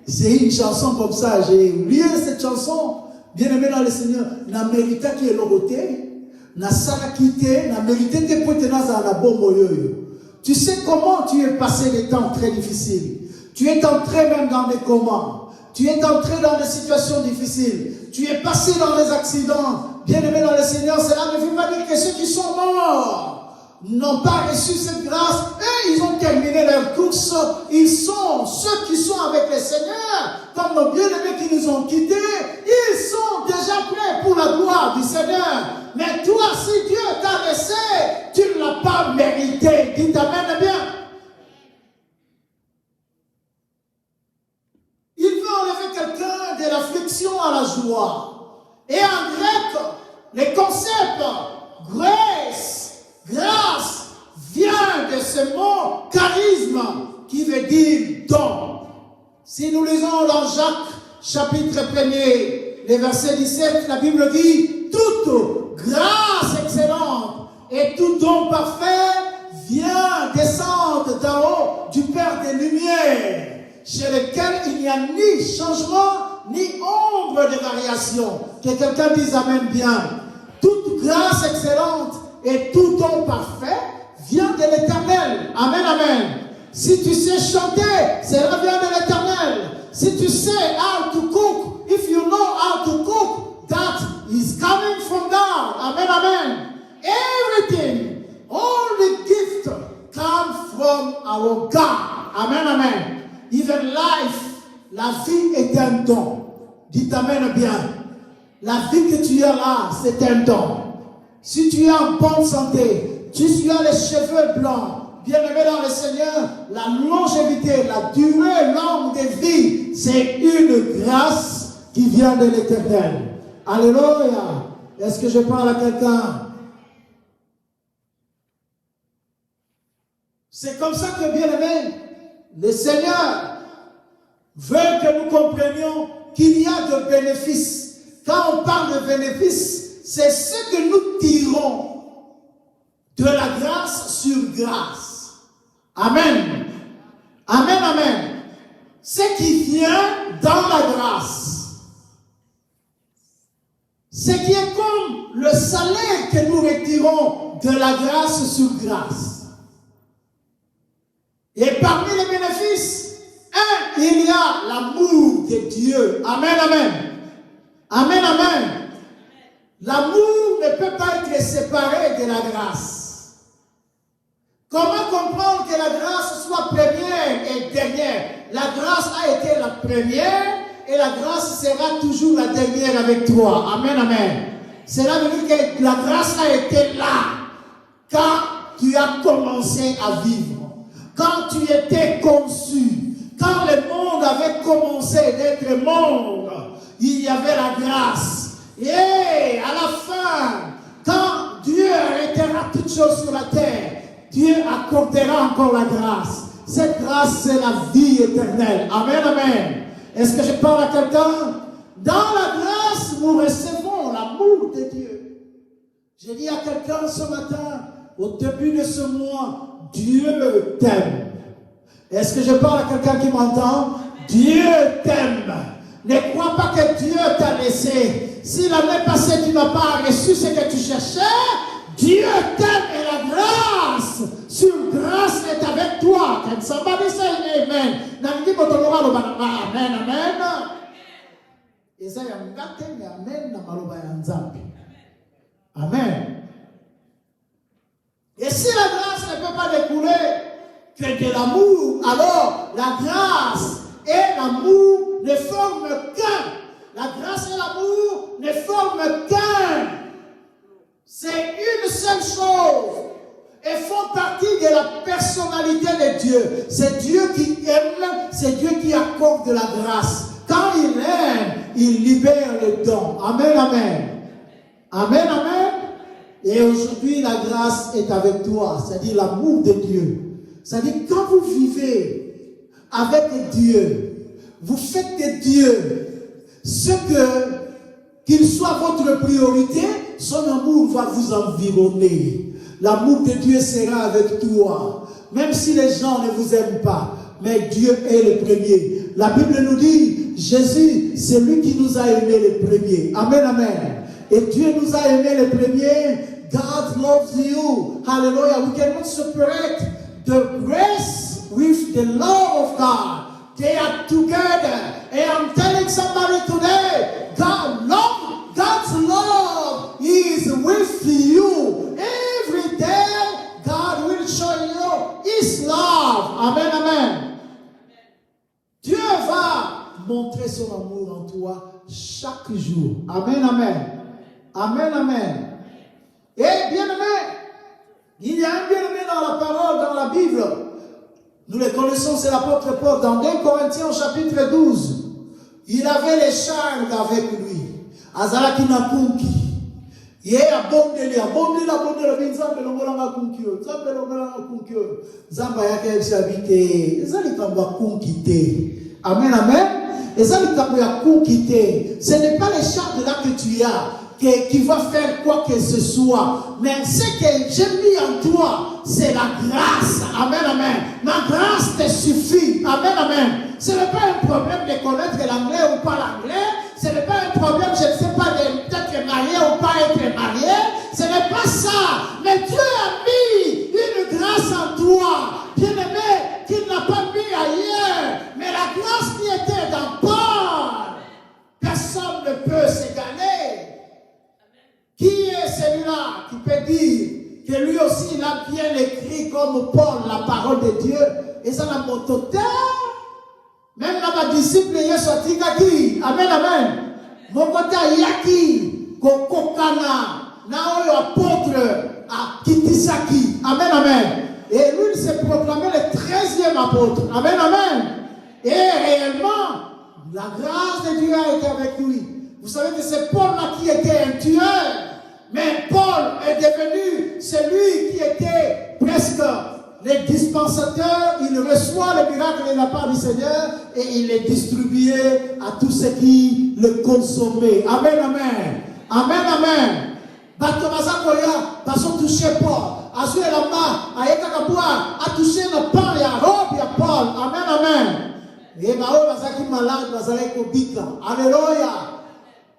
C'est une chanson comme ça. J'ai oublié cette chanson. Bien aimé dans le Seigneur. Na mérita qui est logoté. Na sala kite. Na mérité te pote naza na bombo yoyo. Tu sais comment tu es passé des temps très difficiles. Tu es entré même dans des comas. Tu es entré dans des situations difficiles. Tu es passé dans des accidents. Bien aimé dans le Seigneur, cela ne veut pas dire que ceux qui sont morts n'ont pas reçu cette grâce. Et ils ont terminé leur course. Ils sont ceux qui sont avec le Seigneur, comme nos bien-aimés qui nous ont quittés. Ils sont déjà prêts pour la gloire du Seigneur. Mais toi, si Dieu t'a laissé, tu ne l'as pas mérité. Dites amen bien. Il veut enlever quelqu'un de l'affliction à la joie. Et en grec, les concepts grâce vient de ce mot charisme qui veut dire don. Si nous lisons dans Jacques chapitre 1er, le verset 17, la Bible dit toute grâce excellente et tout don parfait vient descendre d'en haut du Père des Lumières, chez lequel il n'y a ni changement ni ombre de variation. Que quelqu'un dise amen bien. Toute grâce excellente et tout don parfait vient de l'Éternel. Amen, amen. Si tu sais chanter, cela vient de l'Éternel. Si tu sais how to cook, if you know how to cook, that is coming from God. Amen, amen. Everything, all the gifts come from our God. Amen, amen. Even life, la vie est un don. Dites amen bien. La vie que tu as là, c'est un don. Si tu es en bonne santé, si tu as les cheveux blancs, bien-aimé dans le Seigneur, la longévité, la durée longue de vie, c'est une grâce qui vient de l'Éternel. Alléluia. Est-ce que je parle à quelqu'un? C'est comme ça que, bien-aimé, le Seigneur veut que nous comprenions qu'il y a de bénéfices. Quand on parle de bénéfices, c'est ce que nous tirons de la grâce sur grâce. Amen. Amen, amen. Ce qui vient dans la grâce. Ce qui est comme le salaire que nous retirons de la grâce sur grâce. Et parmi les bénéfices, il y a l'amour de Dieu. Amen, amen. Amen, amen. L'amour ne peut pas être séparé de la grâce. Comment comprendre que la grâce soit première et dernière? La grâce a été la première et la grâce sera toujours la dernière avec toi. Amen, amen. Cela veut dire que la grâce a été là quand tu as commencé à vivre, quand tu étais conçu, quand le monde avait commencé d'être monde. Il y avait la grâce. Et à la fin, quand Dieu arrêtera toutes choses sur la terre, Dieu accordera encore la grâce. Cette grâce, c'est la vie éternelle. Amen, amen. Est-ce que je parle à quelqu'un? Dans la grâce, nous recevons l'amour de Dieu. J'ai dit à quelqu'un ce matin, au début de ce mois, Dieu t'aime. Est-ce que je parle à quelqu'un qui m'entend? Dieu t'aime. Ne crois pas que Dieu t'a laissé. Si l'année passée tu n'as pas reçu ce que tu cherchais, Dieu t'aime et la grâce sur grâce est avec toi. Can somebody say amen? Amen, amen. Amen. Et si la grâce ne peut pas découler que de l'amour, alors la grâce et l'amour ne forment qu'un. La grâce et l'amour ne forment qu'un. C'est une seule chose. Et font partie de la personnalité de Dieu. C'est Dieu qui aime, c'est Dieu qui accorde de la grâce. Quand il aime, il libère le don. Amen, amen. Amen, amen. Et aujourd'hui, la grâce est avec toi. C'est-à-dire l'amour de Dieu. C'est-à-dire quand vous vivez avec Dieu, vous faites de Dieu ce qu'il soit votre priorité, son amour va vous environner. L'amour de Dieu sera avec toi. Même si les gens ne vous aiment pas, mais Dieu est le premier. La Bible nous dit, Jésus, c'est lui qui nous a aimés les premiers. Amen, amen. Et Dieu nous a aimés les premiers. God loves you. Hallelujah. We cannot separate the grace with the love of God. They are together. And I'm telling somebody today, God's love is with you. Every day, God will show you His love. Amen, amen. Dieu va montrer son amour en toi chaque jour. Amen, amen. Amen, amen. Et bien aimé, il y a un bien-aimé dans la parole, dans la Bible. Nous le connaissons, c'est l'apôtre Paul. Dans 2 Corinthiens au chapitre 12, il avait les charmes avec lui. Azalaki na kunki. Ye abondeli binzambe longolanga kunkio. Nzambe longolanga kunkio. Nzamba yake yabite. Ezali kamba kunkite. Amen, amen. Ezali kamba ya kunkite. Ce n'est pas les charmes là que tu as qui va faire quoi que ce soit. Mais ce que j'ai mis en toi, c'est la grâce. Amen, amen. Ma grâce te suffit. Amen, amen. Ce n'est pas un problème de connaître l'anglais ou pas l'anglais. Ce n'est pas un problème, je ne sais pas, d'être marié ou pas être marié. Ce n'est pas ça. Mais Dieu a mis une grâce en toi, bien-aimé, qu'il n'a pas mis ailleurs. Mais la grâce qui était dans Paul, personne ne peut s'égaler. Qui est celui-là qui peut dire que lui aussi il a bien écrit comme Paul la parole de Dieu? Et ça n'a pas monté. Même là, ma disciple, il est sorti qui? Amen, amen. Mon côté, Yaki, Kokokana, Naoyo apôtre à Kitisaki. Amen, amen. Et lui, il s'est proclamé le 13e apôtre. Amen, amen. Et réellement, la grâce de Dieu a été avec lui. Vous savez que c'est Paul-là qui était un tueur. Mais Paul est devenu celui qui était presque le dispensateur. Il reçoit le miracle de la part du Seigneur et il les distribuait à tous ceux qui le consommaient. Amen, amen. Amen, amen. Batomaza Koya, Baso touché Paul. Azue Lama, Ayeka Kaboua, a touché le pain et la robe de Paul. Amen, amen. Et Mao Bazaki malade, Bazalek Obika. Alléluia.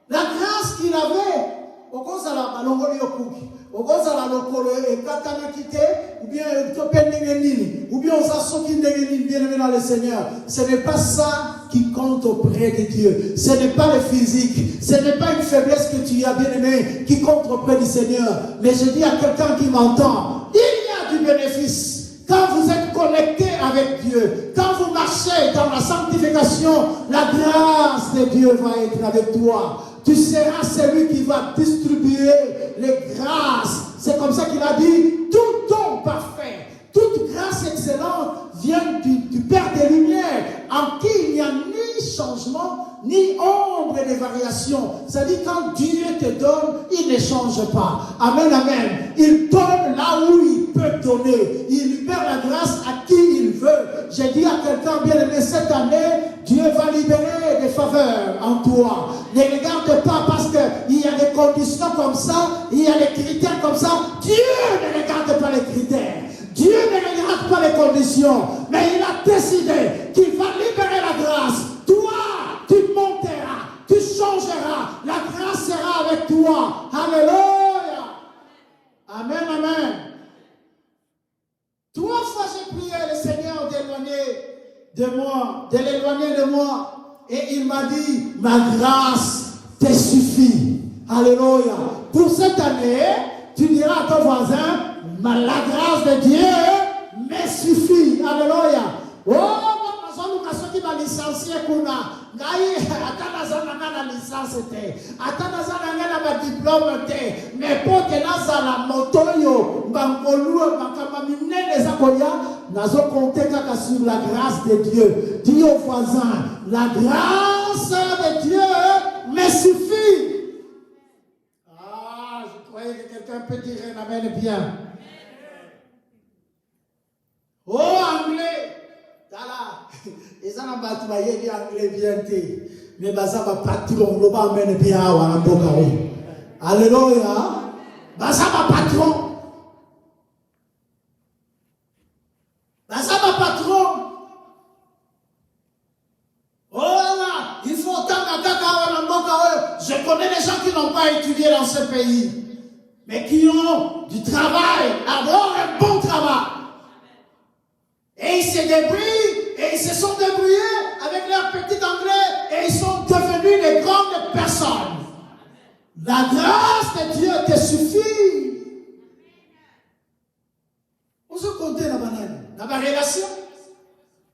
La grâce qu'il avait, au cause la malongoli okuki, au cause la lokolo et katana kite, ou bien topendengenini, ou bien osasoki ndengenini, bien aimé dans le Seigneur. Ce n'est pas ça qui compte auprès de Dieu. Ce n'est pas le physique, ce n'est pas une faiblesse que tu as, bien aimé, qui compte auprès du Seigneur. Mais je dis à quelqu'un qui m'entend, il y a du bénéfice. Quand vous êtes connecté avec Dieu, quand vous marchez dans la sanctification, la grâce de Dieu va être avec toi. Tu seras celui qui va distribuer les grâces. C'est comme ça qu'il a dit, tout don parfait, toute grâce excellente vient du Père des Lumières, en qui il n'y a ni changement changement, ni ombre de variation. C'est-à-dire quand Dieu te donne, il ne change pas. Amen, amen. Il donne là où il peut donner. Il libère la grâce à qui il veut. J'ai dit à quelqu'un, bien aimé, cette année, Dieu va libérer des faveurs en toi. Ne regarde pas parce qu'il y a des conditions comme ça, il y a des critères comme ça. Dieu ne regarde pas les critères. Dieu ne regarde pas les conditions. Mais il a décidé qu'il va libérer la grâce. Toi, tu monteras, tu changeras. La grâce sera avec toi. Alléluia. Amen, amen. 3 fois j'ai prié le Seigneur de l'éloigner de moi. Et il m'a dit, ma grâce te suffit. Alléluia. Pour cette année, tu diras à ton voisin, la grâce de Dieu me suffit. Alléluia. Oh, qui m'a licencié kuna. Ngai atanazana na licence te. Atanazana na diplôme te. Mais pour que nazala motoyo bangolu makama minene zakoya nazo compter kaka sur la grâce de Dieu. Dis au voisin, la grâce de Dieu me suffit. Ah, je croyais que quelqu'un peut dire un amen bien. Oh, anglais. Tala, ils ont battu ma yéli anglais bien té. Mais baza ba patron, lo ba mène bien à la bokaou. Alléluia. Baza ba patron. Baza ba patron. Oh là, il faut tant à la bokaou. Je connais des gens qui n'ont pas étudié dans ce pays, mais qui ont du travail, alors un bon travail. Et ils se débrouillent, et ils se sont débrouillés avec leur petit anglais, et ils sont devenus des grandes personnes. La grâce de Dieu te suffit. On se compte la banane, dans la relation.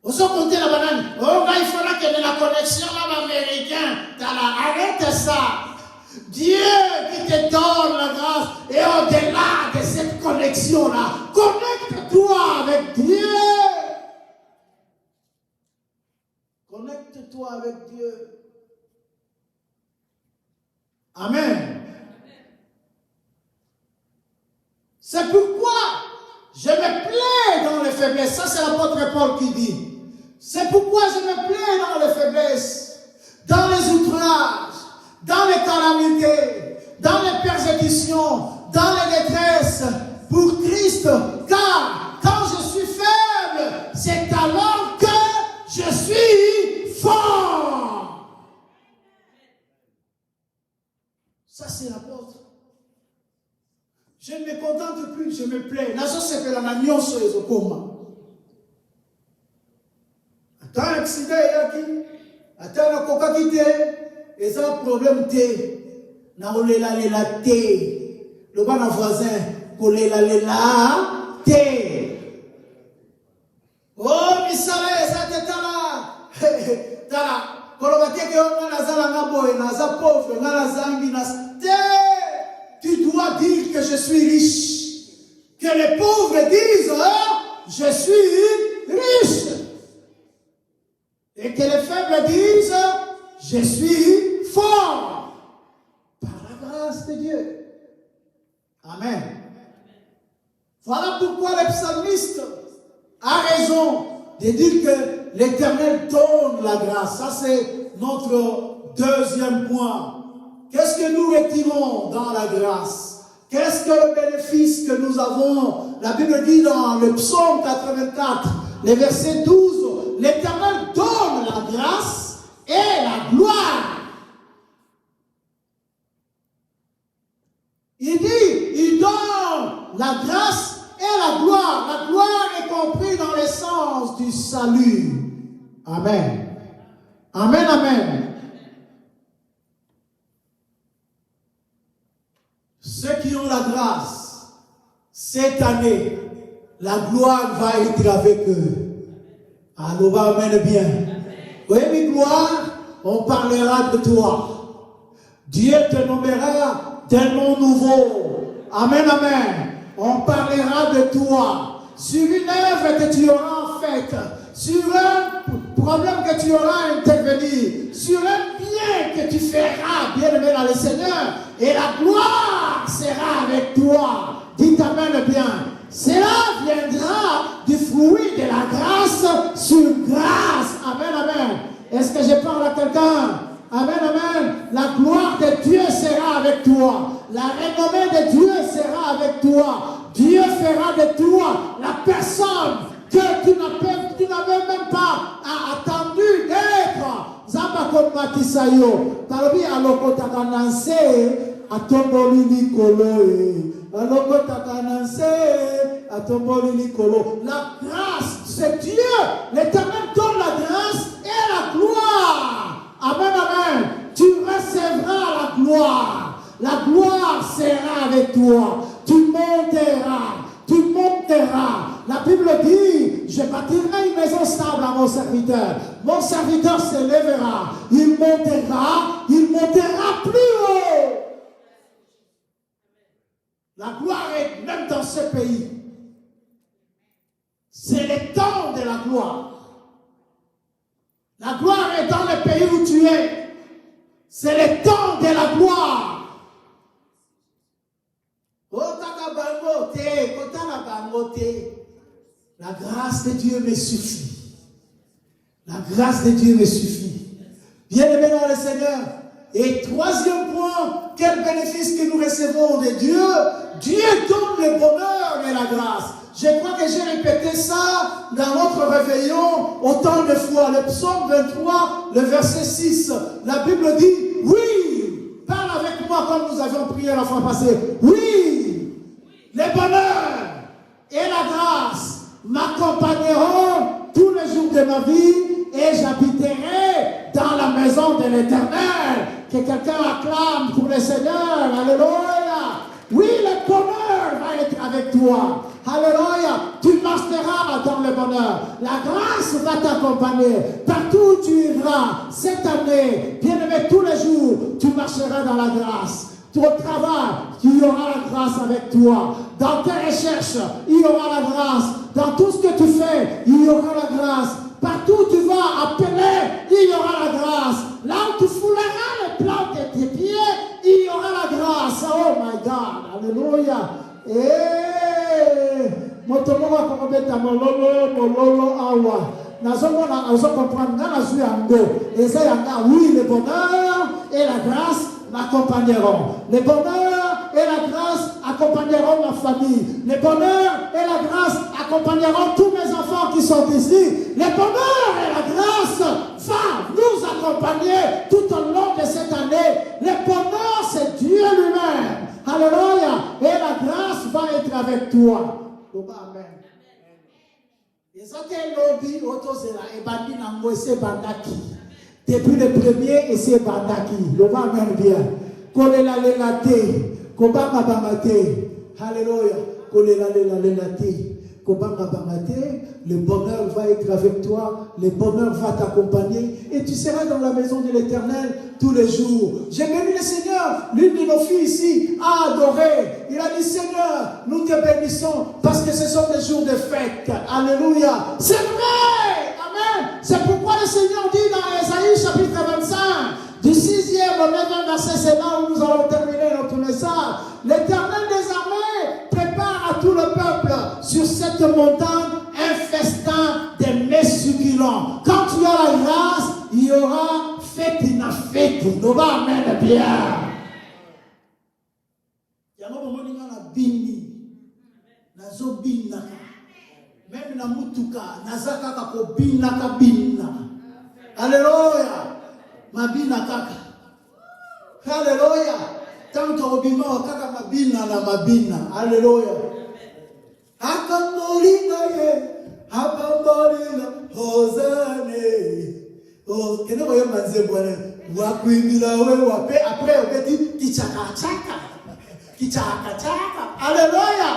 On se compte la banane. Oh, il faudra qu'il y ait la connexion avec l'américain. Arrête ça. Dieu qui te donne la grâce, et au-delà de cette connexion-là, connecte-toi avec Dieu. Connecte-toi avec Dieu. Amen. C'est pourquoi je me plais dans les faiblesses. Ça, c'est l'apôtre Paul qui dit. C'est pourquoi je me plais dans les faiblesses, dans les outrages, dans les calamités, dans les persécutions, dans les détresses, pour Christ. Car quand je suis faible, c'est alors que je suis fort. Ça, c'est l'apôtre. Je ne me contente plus, je me plais. La chose, c'est que la nation sur les okoma. Attends, accident, attends, la coca quitté. Et ça, problème té. Na olela lela té. Le bon voisin, olela lela té. Oh, mais ça te tala. Tala. Kolobate ke on na zala ngaboy, na za pauvre, na zangi na té. Tu dois dire que je suis riche. Que les pauvres disent, je suis riche. Et que les faibles disent, je suis fort. Par la grâce de Dieu. Amen. Voilà pourquoi le psalmiste a raison de dire que l'Éternel donne la grâce. Ça, c'est notre deuxième point. Qu'est-ce que nous retirons dans la grâce? Qu'est-ce que le bénéfice que nous avons? La Bible dit dans le psaume 84, le verset 12, l'Éternel donne la grâce et la gloire. Il dit, il donne la grâce et la gloire. La gloire est comprise dans l'essence du salut. Amen. Amen, amen. Ceux qui ont la grâce, cette année, la gloire va être avec eux. Alors, amen bien. Oui, mais gloire, on parlera de toi. Dieu te nommera d'un nom nouveau. Amen, amen. On parlera de toi. Sur une œuvre que tu auras faite, sur un problème que tu auras à intervenir, sur un bien que tu feras, bien-aimé dans le Seigneur, et la gloire sera avec toi. Dites amen bien. Cela viendra du fruit de la grâce sur grâce. Amen, amen. Est-ce que je parle à quelqu'un? Amen, amen. La gloire de Dieu sera avec toi. La renommée de Dieu sera avec toi. Dieu fera de toi la personne que tu n'avais même pas attendu d'être. Zamba comme Matisayo. Talobi aloko takananse atomboli likolo. Aloko takananse atomboli likolo. La grâce, c'est Dieu. L'Éternel donne la grâce et la gloire. Amen, amen. Tu recevras la gloire. La gloire sera avec toi. Tu monteras. Tu monteras. La Bible dit, je bâtirai une maison stable à mon serviteur. Mon serviteur se lèvera. Il montera plus haut. La gloire est même dans ce pays. C'est le temps de la gloire. La gloire est dans le pays où tu es. C'est le temps de la gloire. La grâce de Dieu me suffit. La grâce de Dieu me suffit. Bien-aimé dans le Seigneur. Et troisième point, quel bénéfice que nous recevons de Dieu? Dieu donne le bonheur et la grâce. Je crois que j'ai répété ça dans notre réveillon autant de fois. Le psaume 23, le verset 6. La Bible dit, oui, parle avec moi comme nous avions prié la fois passée. Oui, le bonheur et la grâce m'accompagneront tous les jours de ma vie et j'habiterai dans la maison de l'Éternel. Que quelqu'un acclame pour le Seigneur. Alléluia. Oui, le bonheur va être avec toi. Alléluia. Tu marcheras dans le bonheur. La grâce va t'accompagner. Partout où tu iras cette année, bien-aimé, tous les jours, tu marcheras dans la grâce. Au travail, il y aura la grâce avec toi. Dans tes recherches, il y aura la grâce. Dans tout ce que tu fais, il y aura la grâce. Partout où tu vas appeler, il y aura la grâce. Là où tu fouleras les plantes de tes pieds, il y aura la grâce. Oh my God. Alléluia. Motomoka kokobeta mololo awa. Nazomona comprendre na nazu yango. Eza yanga oui, le bonheur et la grâce m'accompagneront. Le bonheur et la grâce accompagneront ma famille. Le bonheur et la grâce accompagneront tous mes enfants qui sont ici. Le bonheur et la grâce va nous accompagner tout au long de cette année. Le bonheur, c'est Dieu lui-même. Alléluia. Et la grâce va être avec toi. Amen. Depuis le premier, et c'est Bandaki. Le va même bien. Kolela lelate. Kobanga bangate. Alléluia. Kolela lelate. Kobanga bangate. Le bonheur va être avec toi. Le bonheur va t'accompagner. Et tu seras dans la maison de l'Éternel tous les jours. J'ai béni le Seigneur. L'une de nos filles ici a adoré. Il a dit, Seigneur, nous te bénissons parce que ce sont des jours de fête. Alléluia. C'est vrai. Amen. C'est pourquoi le Seigneur dit dans Ésaïe chapitre 25, du 6e au 9e verset, c'est là où nous allons terminer notre message. L'Éternel des armées prépare à tout le peuple sur cette montagne un festin de mets succulents. Quand tu as la grâce, il y aura fête na fête. Nous va amener bien. Même na mutuka, nazaka kako bina kabina. Alléluia. Mabina kaka. Alléluia. Tanto obima kaka mabina na mabina. Alléluia. Akambolina ye, akambolina hosane. Oh, kene koyo manze bwana. Wakuimila we wape après obeti kichaka chaka. Kichaka chaka. Alléluia.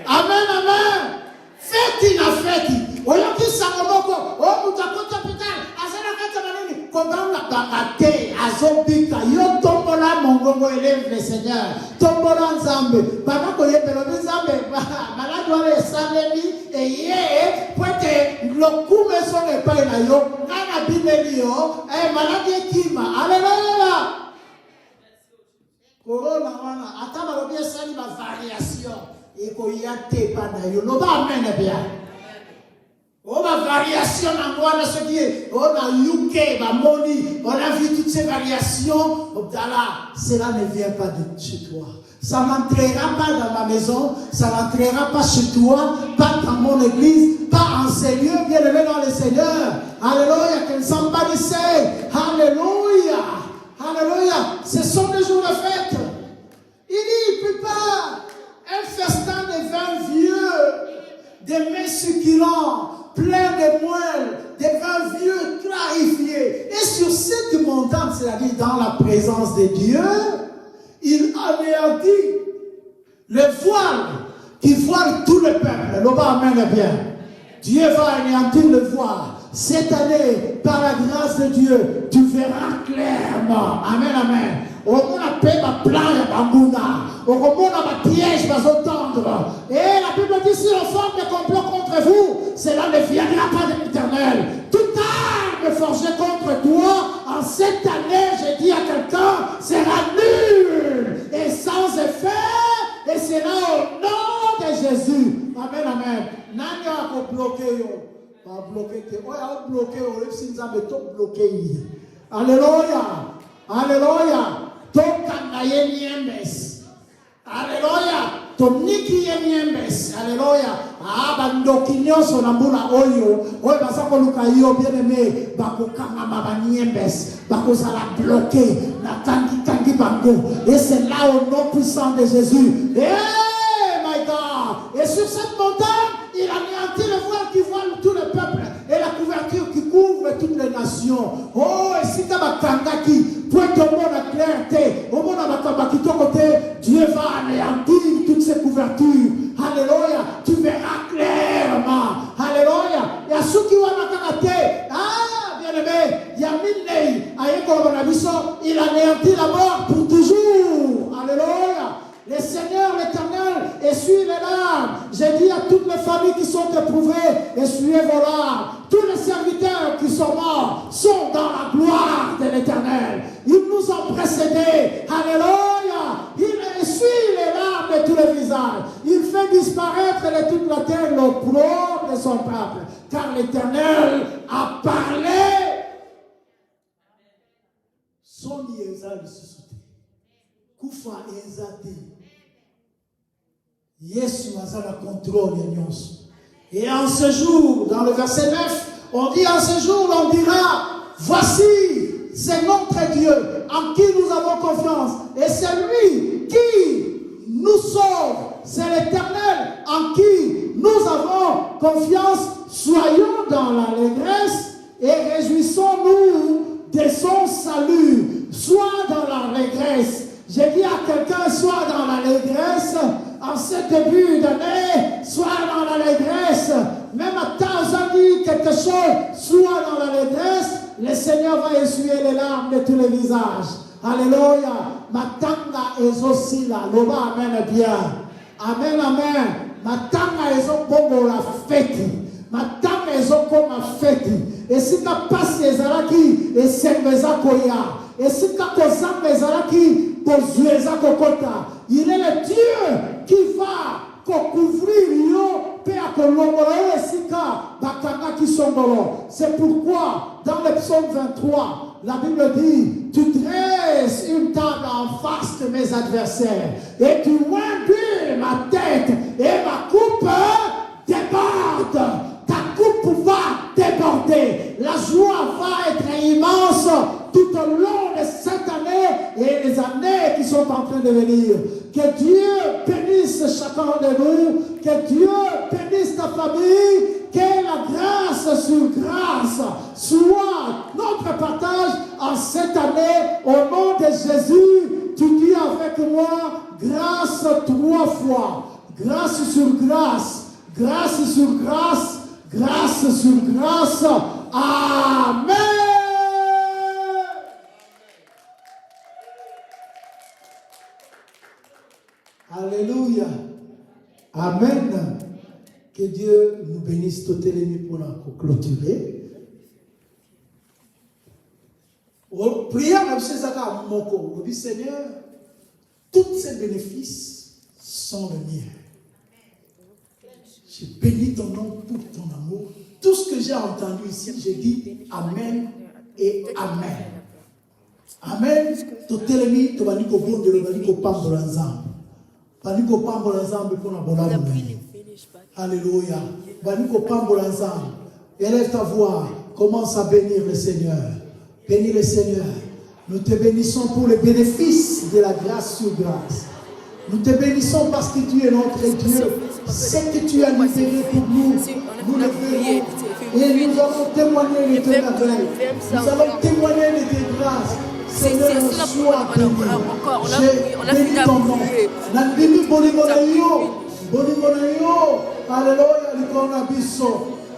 Amen, amen. Feti na feti. Oyoki sangomoko. O mutakota pitani. Asana kata manini. Koganga bakate. Azobika. Yo tombola mongongo élève le Seigneur. Tombola nzambe. Baba koye pelobi nzambe. Maladu wale sanemi. Eye. Pwete. le coup maison n'est pas là, yo, nana binelio, malade kima, alléluia. Corona, attends, on va bien ça, ma variation, et qu'on y a té pas d'ailleurs, on va amener bien. On a variation en moi, ce qui est, on a UK, Moni, on a vu toutes ces variations. Cela ne vient pas de chez toi. Ça n'entrera pas dans ma maison, ça n'entrera pas chez toi, pas dans mon église, pas en Seigneur, bien élevé dans le Seigneur. Alléluia, can somebody say, Alléluia, Alléluia. Ce sont des jours de fête. Il dit, il ne peut pas un festin de vin vieux, des mets succulents, plein de moelle, des vins vieux clarifiés. Et sur cette montagne, c'est-à-dire dans la présence de Dieu, il anéantit le voile qui voile tout le peuple. Le bas amène bien. Dieu va anéantir le voile. Cette année, par la grâce de Dieu, tu verras clairement. Amen, amen. On a payé ma plage à Banguna. On a ma piège, ma entendre. Et la Bible dit, si on forme des complots contre vous, cela ne viendra pas de l'Éternel. Toute arme forgée contre toi, en cette année, je dis à quelqu'un, sera nulle et sans effet. Et c'est là au nom de Jésus. Amen, amen. Nani a bloqué yo. Pas bloqué. On a bloqué. On a bloqué. Alléluia. Alléluia. Tokanaye niembes. Alléluia. Toniki niembes. Alléluia. Ah, bandoki nyonso na mbula oyo. Oyo basako luka yo bien aimé. Bakokanga mama niembes. Bakozala bloqué. Na tangi bango. Et c'est là au nom puissant de Jésus. Eh, my God. Et sur cette montagne, il anéantit le voile qui voile tout le peuple. Et la couverture qui couvre toutes les nations. Oh, et si tu as Kangaki, pour être au monde à clarté, au monde à Makambaki, ton côté, Dieu va anéantir toutes ces couvertures. Alléluia. Tu verras clairement. Alléluia. Et à ceux qui ont Makangate, ah, bien aimé, il y a Minei, il anéantit la mort pour toujours. Alléluia. Le Seigneur, l'Éternel, essuie les larmes. J'ai dit à toutes les familles qui sont éprouvées, essuyez vos larmes. Tous les serviteurs qui sont morts sont dans la gloire de l'Éternel. Ils nous ont précédés. Alléluia. Il essuie les larmes de tous les visages. Il fait disparaître de toute la terre l'opprobre de son peuple. Car l'Éternel a parlé. Son liaison ressuscité. Kufa ezati. Yesu a le contrôle de nous. Et en ce jour, dans le verset 9, on dit en ce jour, on dira, voici, c'est notre Dieu en qui nous avons confiance. Et c'est lui qui nous sauve. C'est l'Éternel en qui nous avons confiance. Soyons dans l'allégresse et réjouissons-nous de son salut. Sois dans l'allégresse. J'ai dit à quelqu'un, sois dans l'allégresse. En ce début d'année, sois dans l'allégresse. Même à temps, on dit quelque chose, sois dans l'allégresse. Le Seigneur va essuyer les larmes de tous les visages. Alléluia. Matanga est là. Loba, amen, bien. Amen, amen. Matanga est bongo la fête. Matanga est comme la fête. Et si tu passes les araki, et c'est mes akoya. Et si tu as les araki, il est le Dieu qui va couvrir c'est pourquoi dans le psaume 23 la Bible dit, tu dresses une table en face de mes adversaires et tu imbues ma tête et ma coupe déborde. Ta coupe va déborder. La joie va être immense tout au long de cette année et les années qui sont en train de venir. Que Dieu bénisse chacun de nous. Que Dieu bénisse ta famille. Que la grâce sur grâce soit notre partage en cette année. Au nom de Jésus, tu dis avec moi, grâce 3 fois. Grâce sur grâce. Grâce sur grâce. Grâce sur grâce. Amen. Alléluia. Amen. Que Dieu nous bénisse tout élément pour la clôturer. Prière, mon Seigneur, tous ces bénéfices sont les miens. Je bénis ton nom pour ton amour. Tout ce que j'ai entendu ici, j'ai dit Amen et Amen. Amen. Tout élément, tu vas dire que bon de le pambola ensemble. Pas dire que pambola ensemble pour la bonne. Alléluia. Baniko pambola ensemble. Élève ta voix. Commence à bénir le Seigneur. Bénis le Seigneur. Nous te bénissons pour les bénéfices de la grâce sur grâce. Nous te bénissons parce que tu es notre Dieu. Ce que tu as libéré pour nous, nous le verrons. Et nous allons témoigner de tes merveilles. Nous allons témoigner de tes grâces. Seigneur, sois béni. Je bénis ton nom. Nandimi bolimonayo. Bolimonayo. Alléluia, likona biso.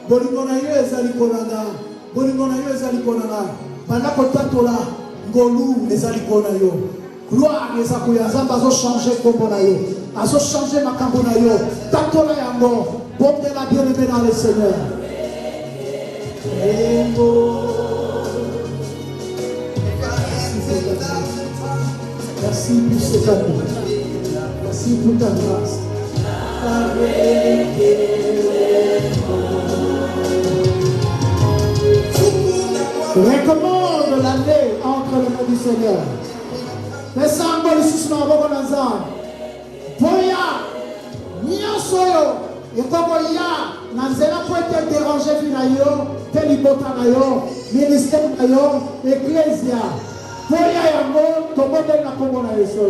Bolimonayo ezali konanga. Bolimonayo ezali konanga. Pendant que tatola, ngolu ezali konayo. Gloire les akuya zamba zo changer kombo na yo. Azo changer makambo na yo. Tatola yango. Bonne la bien-aimée dans le Seigneur. Merci pour cet amour. Merci pour ta grâce. Recommande l'année entre les mains du Seigneur. Les sangles ici sont en Nazan. Boya, Nyosoyo, et comme ya, Nanzela peut être dérangé finayo, Telibota nayo, ministère nayo, Ecclesia. Boya yango, tout le monde est là comme on a eu ça.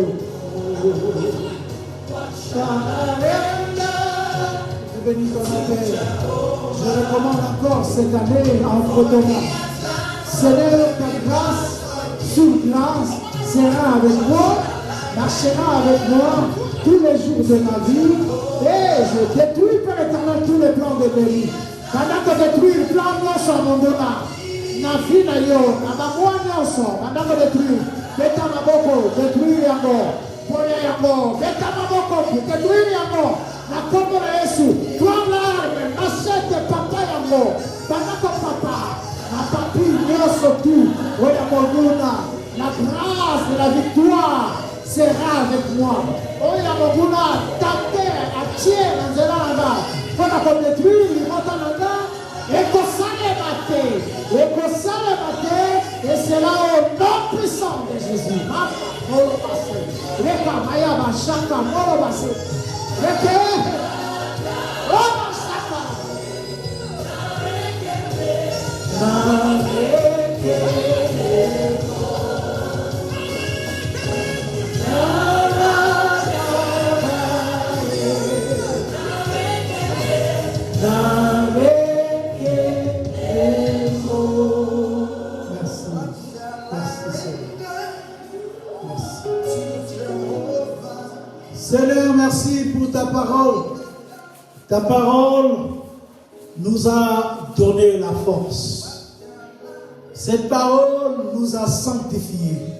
Je bénis ton appel. Je recommande encore cette année entre tes mains. Seigneur, ta grâce, sur grâce, sera avec moi, marchera avec moi tous les jours de ma vie. Et je détruis par l'éternel tous les plans de Béni. Pendant que détruire le plan de son monde là, na vie na yo, na bamoa nyonso, pendant que détruire, beta maboko, détruire yango, poya yango, beta maboko, détruire yango, na kombo na Yesu, toi l'arme, machette papa yango, pendant que papa, na papi nyonso tout, oya moguna, la grâce de la victoire sera avec moi. Oya moguna, ta terre, à tiers, dans zelanda, pour la détruire, il monte en anga, et c'est là au nom puissant de Jésus. Seigneur, merci pour ta parole. Ta parole nous a donné la force. Cette parole nous a sanctifiés.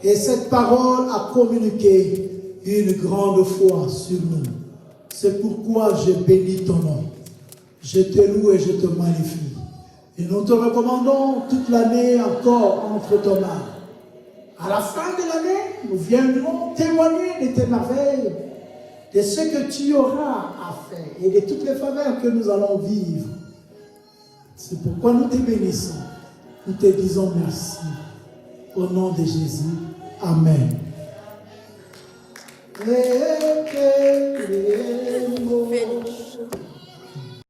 Et cette parole a communiqué une grande foi sur nous. C'est pourquoi je bénis ton nom. Je te loue et je te magnifie. Et nous te recommandons toute l'année encore entre tes mains. À la fin de l'année, nous viendrons témoigner de tes merveilles, de ce que tu auras à faire et de toutes les faveurs que nous allons vivre. C'est pourquoi nous te bénissons. Nous te disons merci. Au nom de Jésus. Amen.